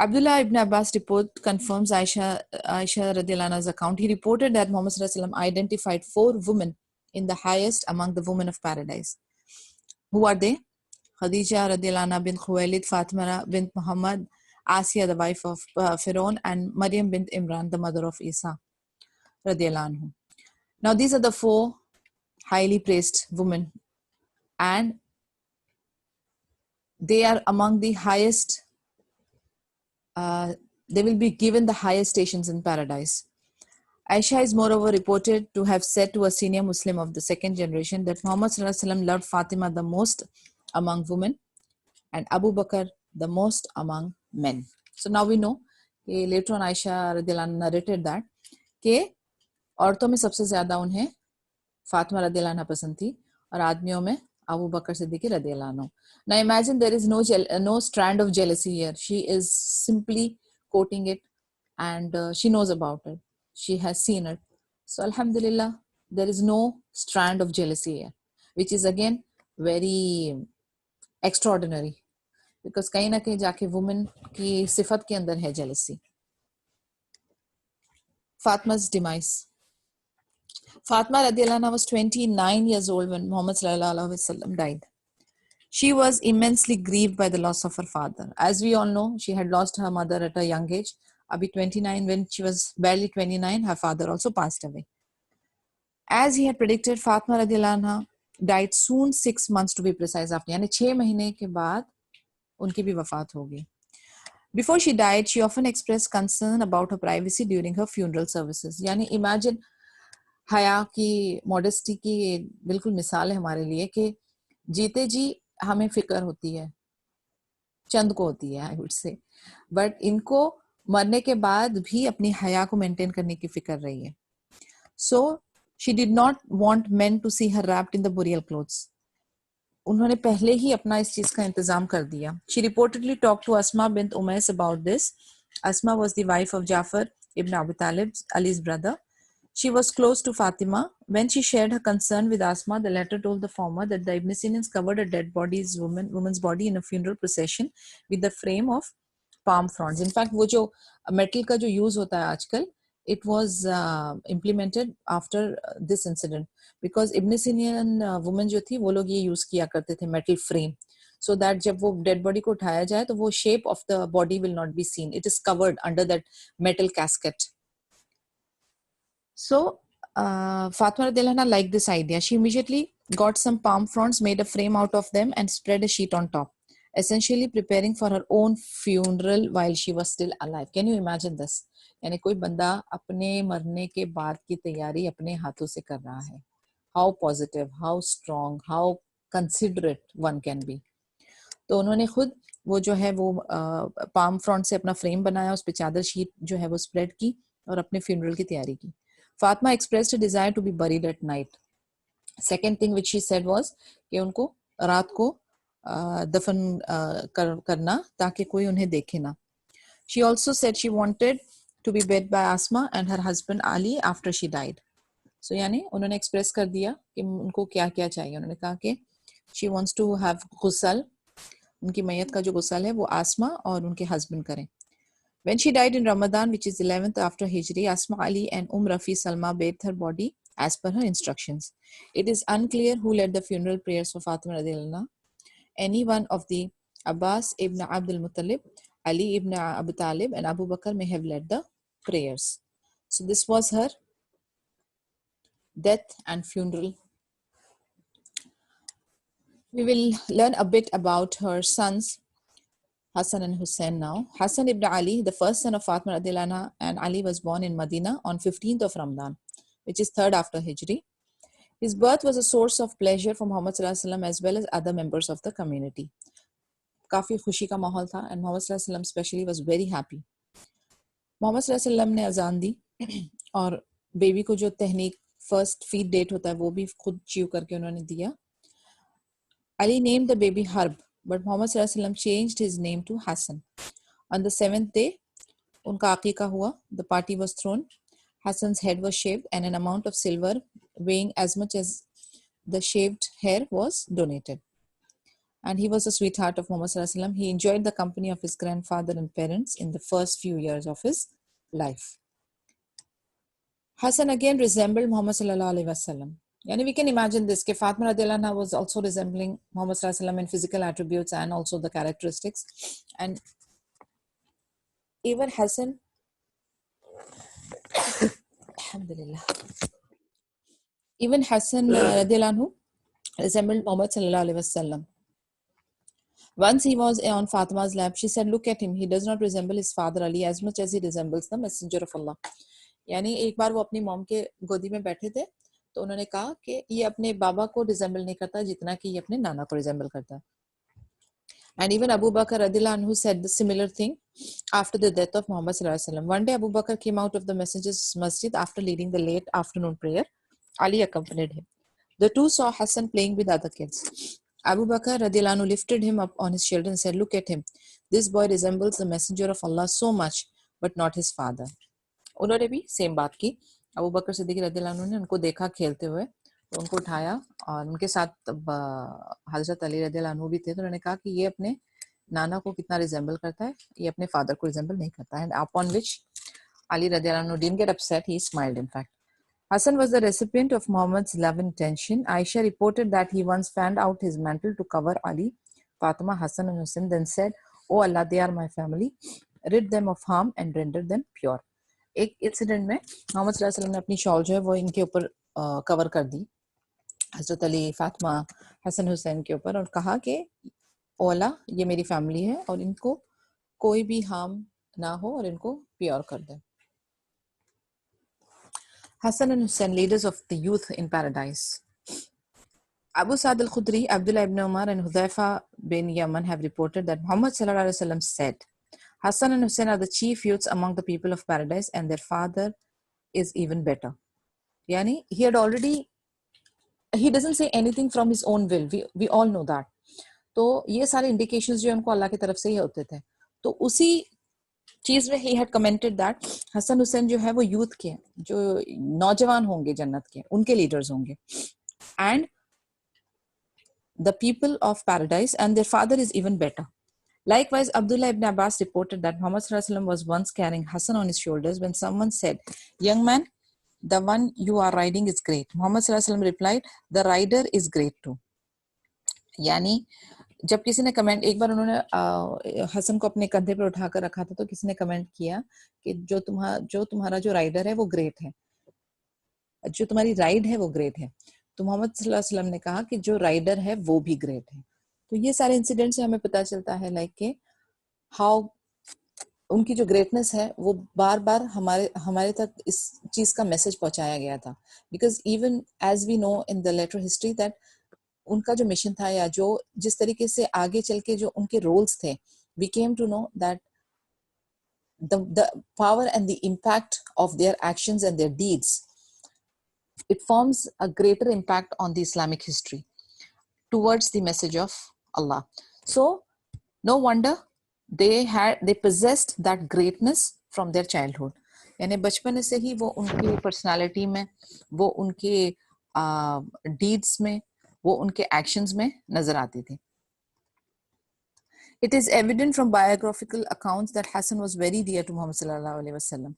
Speaker 1: Abdullah ibn Abbas report confirms Aisha radiallahu anha's account. He reported that Muhammad sallallahu alaihi wasallam identified 4 women in the highest among the women of paradise. Who are they? Khadija radiallahu anha bint Khuwailid, Fatima bint Muhammad, Asiya the wife of Pharaoh, and Maryam bint Imran, the mother of Isa radiallahu anhu. Now these are the 4 highly praised women, and they are among the highest, they will be given the highest stations in paradise. Aisha is moreover reported to have said to a senior Muslim of the second generation that Muhammad sallallahu alaihi wasallam loved Fatima the most among women and Abu Bakr the most among men. So now we know, later on Aisha radiallahu anha narrated that कि औरतों में सबसे ज्यादा उन्हें फातिमा रदियल्लाहु अन्हा पसंद थी और आदमियों में अबू बकर सिद्दीक रदियल्लाहु अन्हु. Now imagine there is no strand of jealousy here. She is simply quoting it, and she knows about it. She has seen it. So alhamdulillah, there is no strand of jealousy here, which is again very extraordinary, because कहीं ना कहीं जाके women की सिफत के अंदर है jealousy. Fatma's demise. Fatima radiallahu anha was 29 years old when Muhammad sallallahu alaihi wasallam died. She was immensely grieved by the loss of her father. As we all know, she had lost her mother at a young age. Abhi 29, when she was barely 29, her father also passed away. As he had predicted, Fatima radiallahu anha died soon, 6 months to be precise after. यानी 6 महीने के बाद उनकी भी वफात हो गई. Before she died, she often expressed concern about her privacy during her funeral services. Yani imagine हया की, मॉडेस्टी की बिल्कुल मिसाल है हमारे लिए कि जीते जी हमें फिक्र होती है, चंद को होती है आई वुड से, बट इनको मरने के बाद भी अपनी हया को मेंटेन करने की फिक्र रही है. So she did not want men to see her wrapped in the burial clothes. उन्होंने पहले ही अपना इस चीज का इंतजाम कर दिया. She reportedly talk to Asma bint Umais about this. Asma was the wife of Jafar ibn Abu Talib, Ali's brother. She was close to Fatima. When she shared her concern with Asma, the latter told the former that the Ibn Sinans covered a dead woman's body in a funeral procession with the frame of palm fronds. In fact, वो जो metal का जो use होता है आजकल, it was implemented after this incident because Ibn Sinian woman जो थी वो लोग ये use किया करते थे metal frame. So that जब वो dead body को उठाया जाए तो वो shape of the body will not be seen. It is covered under that metal casket. So Fatima radiallahu anha liked this idea. She immediately got some palm fronds, made a frame out of them and spread a sheet on top, essentially preparing for her own funeral while she was still alive. Can you imagine this? यानी कोई बंदा अपने मरने के बाद की तैयारी अपने हाथों से कर रहा है. How positive, how strong, how considerate one can be. तो उन्होंने खुद वो जो है वो पाम फ्रंट से अपना फ्रेम बनाया, उस पे चादर शीट जो है वो स्प्रेड की और अपने फ्यूनरल की तैयारी की. Fatima expressed a desire to be buried at night. Second thing which she said was कि उनको रात को दफन करना ताकि कोई उन्हें देखे ना. She also said she wanted to be buried by Asma and her husband Ali after she died. So यानी उन्होंने एक्सप्रेस कर दिया कि उनको क्या क्या चाहिए. उन्होंने कहा कि शी वांट्स टू हैव गुसल, उनकी मैयत का जो गुसल है वो आसमा और उनके हस्बैंड करें. When she died in Ramadan, which is 11th after Hijri, Asma Ali and Rafi Salma bathed her body as per her instructions. It is unclear who led the funeral prayers for Fatima radiallahu anha. Any one of the Abbas ibn Abdul Muttalib, Ali ibn Abu Talib and Abu Bakr may have led the prayers. So this was her death and funeral. We will learn a bit about her sons Hassan and Hussein now. Hassan ibn Ali, the first son of Fatima radiallahu anha, and Ali was born in Medina on 15th of Ramadan, which is 3rd after Hijri. His birth was a source of pleasure for Muhammad sallallahu alaihi wasallam as well as other members of the community. काफी खुशी का माहौल था and Muhammad sallallahu alaihi wasallam especially was very happy. Muhammad sallallahu alaihi wasallam ने अजान दी और baby को जो तहनीक फर्स्ट फीड डेट होता है वो भी खुद च्यू करके उन्होंने दिया. Ali named the baby Harb, but Muhammad sallallahu alaihi wasallam changed his name to Hassan. On the 7th day, उनका अकीका हुआ. The party was thrown. Hassan's head was shaved and an amount of silver weighing as much as the shaved hair was donated. And he was a sweetheart of Muhammad sallallahu alaihi wasallam. He enjoyed the company of his grandfather and parents in the first few years of his life. Hassan again resembled Muhammad sallallahu alaihi wasallam. Yani we can imagine this कि Fatima radiallahu anha was also resembling Muhammad sallallahu alaihi wasallam in physical attributes and also the characteristics. And even Hassan, alhamdulillah, even Hassan radiallahu anhu resembled Muhammad sallallahu alaihi wasallam. Once he was on Fatima's lap, she said, "Look at him. He does not resemble his father Ali as much as he resembles the Messenger of Allah." यानी एक बार वो अपनी mom के गोदी में बैठे थे तो उन्होंने कहा कि ये अपने बाबा को रिजेंबल नहीं करता जितना कि ये अपने नाना को रिजेंबल करता है. And even Abu Bakr radhiyallahu anhu said the similar thing after the death of Muhammad sallallahu alaihi wasallam. One day Abu Bakr came out of the Messenger's masjid after leading the late afternoon prayer. Ali accompanied him. The two saw Hassan playing with other kids. Abu Bakr radhiyallahu anhu lifted him up on his shoulder and said, "Look at him. This boy resembles the Messenger of Allah so much, but not his father." उन्होंने भी same बात की. अबू बकर सिद्दीक रदियल्लाहु अन्हु ने उनको देखा खेलते हुए तो उनको उठाया और उनके साथ हजरत अली रदियल्लाहु अन्हु भी थे. तो उन्होंने कहा कि ये अपने नाना को कितना रिजेंबल करता है, ये अपने फादर को रिजेंबल नहीं करता है. Upon which Ali radiallahu anhu didn't get upset, he smiled in fact. Hassan was the recipient of Muhammad's love and attention. Aisha reported that he once fanned out his mantle to cover Ali, Fatima, Hassan and Hussein, then said, "Oh Allah, they are my family. Rid them of harm and render them pure." एक incident में मोहम्मद सल्लल्लाहु अलैहि वसल्लम ने अपनी shawl जो है वो इनके ऊपर कवर कर दी, हजरत अली, फातिमा, हसन हुसैन के ऊपर, और कहा कि ओला ये मेरी फैमिली है और इनको कोई भी हार्म ना हो और इनको प्योर कर दे. Hassan and Hussein, leaders of the youth in paradise. Abu Sa'd al-Khudri, Abdullah ibn Umar, and Hudhaifa bin Yaman have reported that Muhammad sallallahu alaihi wasallam said, Hassan and Hussein are the chief youths among the people of paradise, and their father is even better. Yani, he doesn't say anything from his own will. We all know that. तो ये सारे indications जो उनको अल्लाह की तरफ से ही होते थे. तो उसी चीज में ही had commented that Hasan Hussain जो है वो यूथ के, जो नौजवान होंगे जन्नत के, उनके लीडर्स होंगे, and the people of paradise, and their father is even better. Likewise, Abdullah ibn Abbas reported that Muhammad sallallahu alaihi wasallam was once carrying Hassan on his shoulders when someone said, "Young man, the one you are riding is great." Muhammad sallallahu alaihi wasallam replied, "The rider is great too." यानी जब किसी ने comment, एक बार उन्होंने हसन को अपने कंधे पर उठाकर रखा था, तो किसी ने कमेंट किया कि जो तुम्हारा जो राइडर है वो ग्रेट है, जो तुम्हारी राइड है वो ग्रेट है. तो मोहम्मद सल्लल्लाहु अलैहि वसल्लम ने कहा कि जो राइडर है वो भी ग्रेट है. तो ये सारे इंसिडेंट से हमें पता चलता है लाइक के हाउ उनकी जो ग्रेटनेस है वो बार बार हमारे तक इस चीज का मैसेज पहुंचाया गया था. Because even as we know in the later history that उनका जो मिशन था, या जो जिस तरीके से आगे चल के जो उनके रोल्स थे, we came to know that the power and the impact of their actions and their deeds, it forms a greater impact on the Islamic history towards the message of Allah. So no wonder they possessed that greatness from their childhood. यानी बचपन से ही वो उनकी personality में, वो उनके deeds में, वो उनके एक्शंस में नजर आती थी. It is evident from biographical accounts that Hassan was very dear to Muhammad sallallahu alaihi wasallam.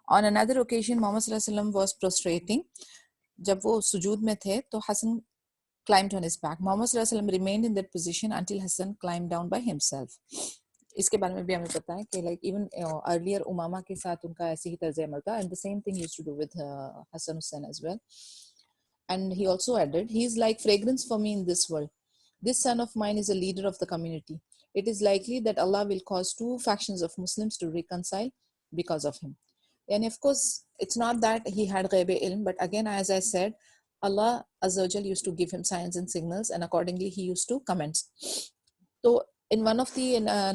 Speaker 1: On another occasion, Muhammad sallallahu alaihi wasallam was prostrating. जब वो सुजूद में थे, तो Hassan climbed on his back. Muhammad sallallahu alaihi wasallam remained in that position until Hassan climbed down by himself. इसके बारे में भी हमें पता है कि like even earlier उमामा के साथ उनका ऐसे ही तर्ज अमल था, and the same thing used to do with Hassan Hussein as well. And he also added, "He is like fragrance for me in this world. This son of mine is a leader of the community. It is likely that Allah will cause two factions of Muslims to reconcile because of him." And of course, it's not that he had ghaibi ilm, but again, as I said, Allah Azza wa Jal used to give him signs and signals, and accordingly he used to comment. So in one of the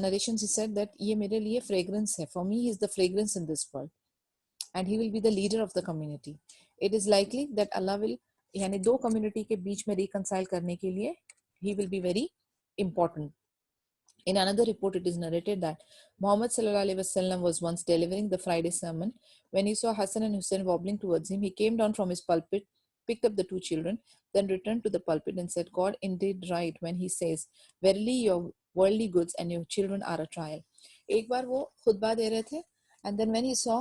Speaker 1: narrations, he said that ye mere liye fragrance hai. For me, he is the fragrance in this world, and he will be the leader of the community. It is likely that Allah will, यानी दो community के बीच में reconcile करने के लिए, he will be very important. In another report, it is narrated that Muhammad sallallahu alaihi wasallam was once delivering the Friday sermon. When he saw Hassan and Hussein wobbling towards him, he came down from his pulpit, picked up the two children, then returned to the pulpit and said, "God indeed right when he says, verily your worldly goods and your children are a trial." एक बार वो खुतबा दे रहे थे, and then when he saw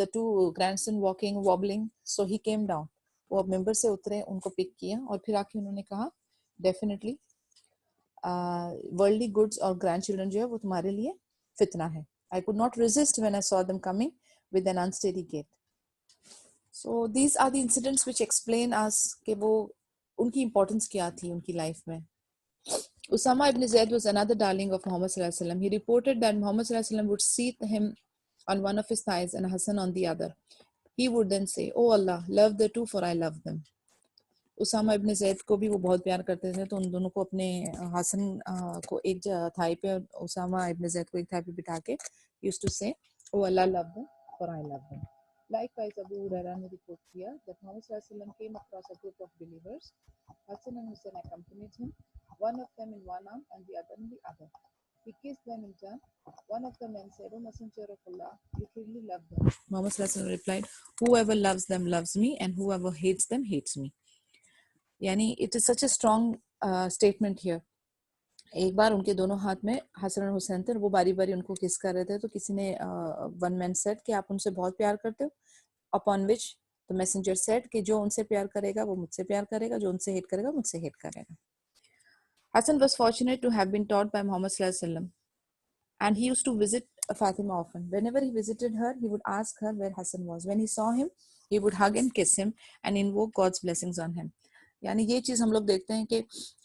Speaker 1: the two grandson walking, wobbling, so he came down. वो अब member से उतरे, उनको pick किया, और फिर आके उन्होंने कहा, डेफिनेटली वर्ल्डली गुड्स और ग्रैंड चिल्ड्रन जो है वो तुम्हारे लिए फितना है. I could not resist when I saw them coming with an unsteady gait. So these are the incidents which explain us कि वो उनकी इंपॉर्टेंस क्या थी उनकी लाइफ में. Usama ibn Zaid was another darling of Muhammad sallallahu alaihi wasallam. He reported that Muhammad sallallahu alaihi wasallam would seat him on one of his thighs and Hassan on the other. He would then say, "Oh Allah, love the two for I love them." Usama इब्न ज़ैद को भी वो बहुत प्यार करते थे, तो उन दोनों को अपने हसन को एक थाई पे, उसामा इब्न ज़ैद को एक थाई पे बिठा के used to say, "Oh Allah, love them for I love them." Likewise, Abu Hurairah ने रिपोर्ट किया that Muhammad sallallahu alaihi wasallam came across a group of believers. Hassan and Hussein accompanied him, one of them in one arm and the other in the other. He kissed them in turn. One of the men said, "O Messenger of Allah, you truly love them." Muhammad sallallahu alaihi wasallam replied, "Whoever loves them loves me, and whoever hates them hates me." यानी it is such a strong statement here. एक बार उनके दोनों हाथ में हसन और हुसैन थे, वो बारी बारी उनको किस कर रहे थे, तो किसी ने वन मैन सेड कि आप उनसे बहुत प्यार करते हो. Upon which the messenger said कि जो उनसे प्यार करेगा वो मुझसे प्यार करेगा, जो उनसे हेट करेगा मुझसे हेट करेगा. Hassan was fortunate to have been taught by Muhammad sallallahu alaihi wasallam, and he used to visit Fatima often. Whenever he visited her, he would ask her where Hassan was. When he saw him, he would hug and kiss him and invoke God's blessings on him. यानी ये चीज हम लोग देखते हैं कि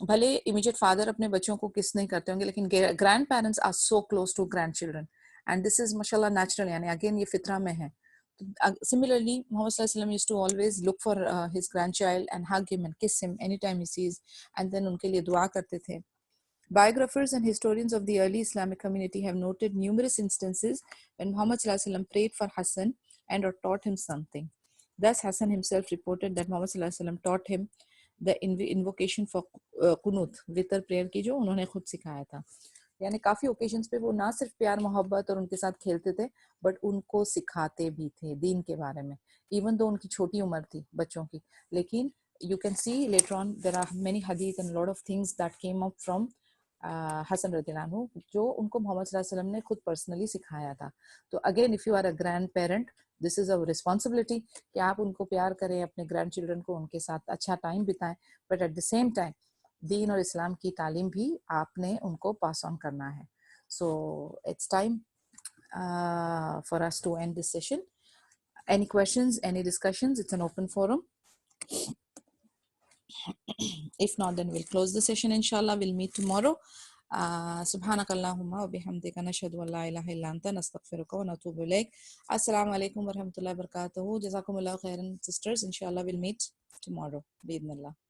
Speaker 1: भले immediate father अपने बच्चों को किस नहीं करते होंगे, लेकिन grandparents are so close to grandchildren, and this is माशाल्लाह नेचुरल. यानी अगेन ये फितरा में है. Similarly, Muhammad Sallallahu Alaihi Wasallam used to always look for his grandchild and hug him and kiss him anytime he sees, and then उनके लिए दुआ करते थे. Biographers and historians of the early Islamic community have noted numerous instances when Muhammad Sallallahu Alaihi Wasallam prayed for Hassan and or taught him something. Thus, Hassan himself reported that Muhammad Sallallahu Alaihi Wasallam taught him the invocation for qunut, वितर prayer की जो उन्होंने खुद सिखाया था. यानी काफ़ी occasions पे वो ना सिर्फ प्यार मोहब्बत और उनके साथ खेलते थे, बट उनको सिखाते भी थे दीन के बारे में, इवन दो उनकी छोटी उम्र थी बच्चों की. लेकिन you can see later on there are many hadith and a lot of things that came up from Hasan रदियल्लाहु अन्हु जो उनको मोहम्मद सल्लल्लाहु अलैहि वसल्लम ने खुद पर्सनली सिखाया था. तो again if you are a grandparent, this is a responsibility कि आप उनको प्यार करें, अपने ग्रैंड चिल्ड्रन को उनके साथ अच्छा टाइम बिताएं, but at the same time दीन और इस्लाम की तालीम भी आपने उनको पास ऑन करना है. So it's time for us to end this session. Any questions, any discussions? It's an open forum. If not, then we'll close the session. Inshallah, we'll meet tomorrow. سبحانك اللهم وبحمدك نشهد أن لا إله إلا أنت نستغفرك ونتوب إليك. السلام عليكم ورحمة الله وبركاته. جزاكم الله خيرا sisters. Inshallah, we'll meet tomorrow. بإذن الله.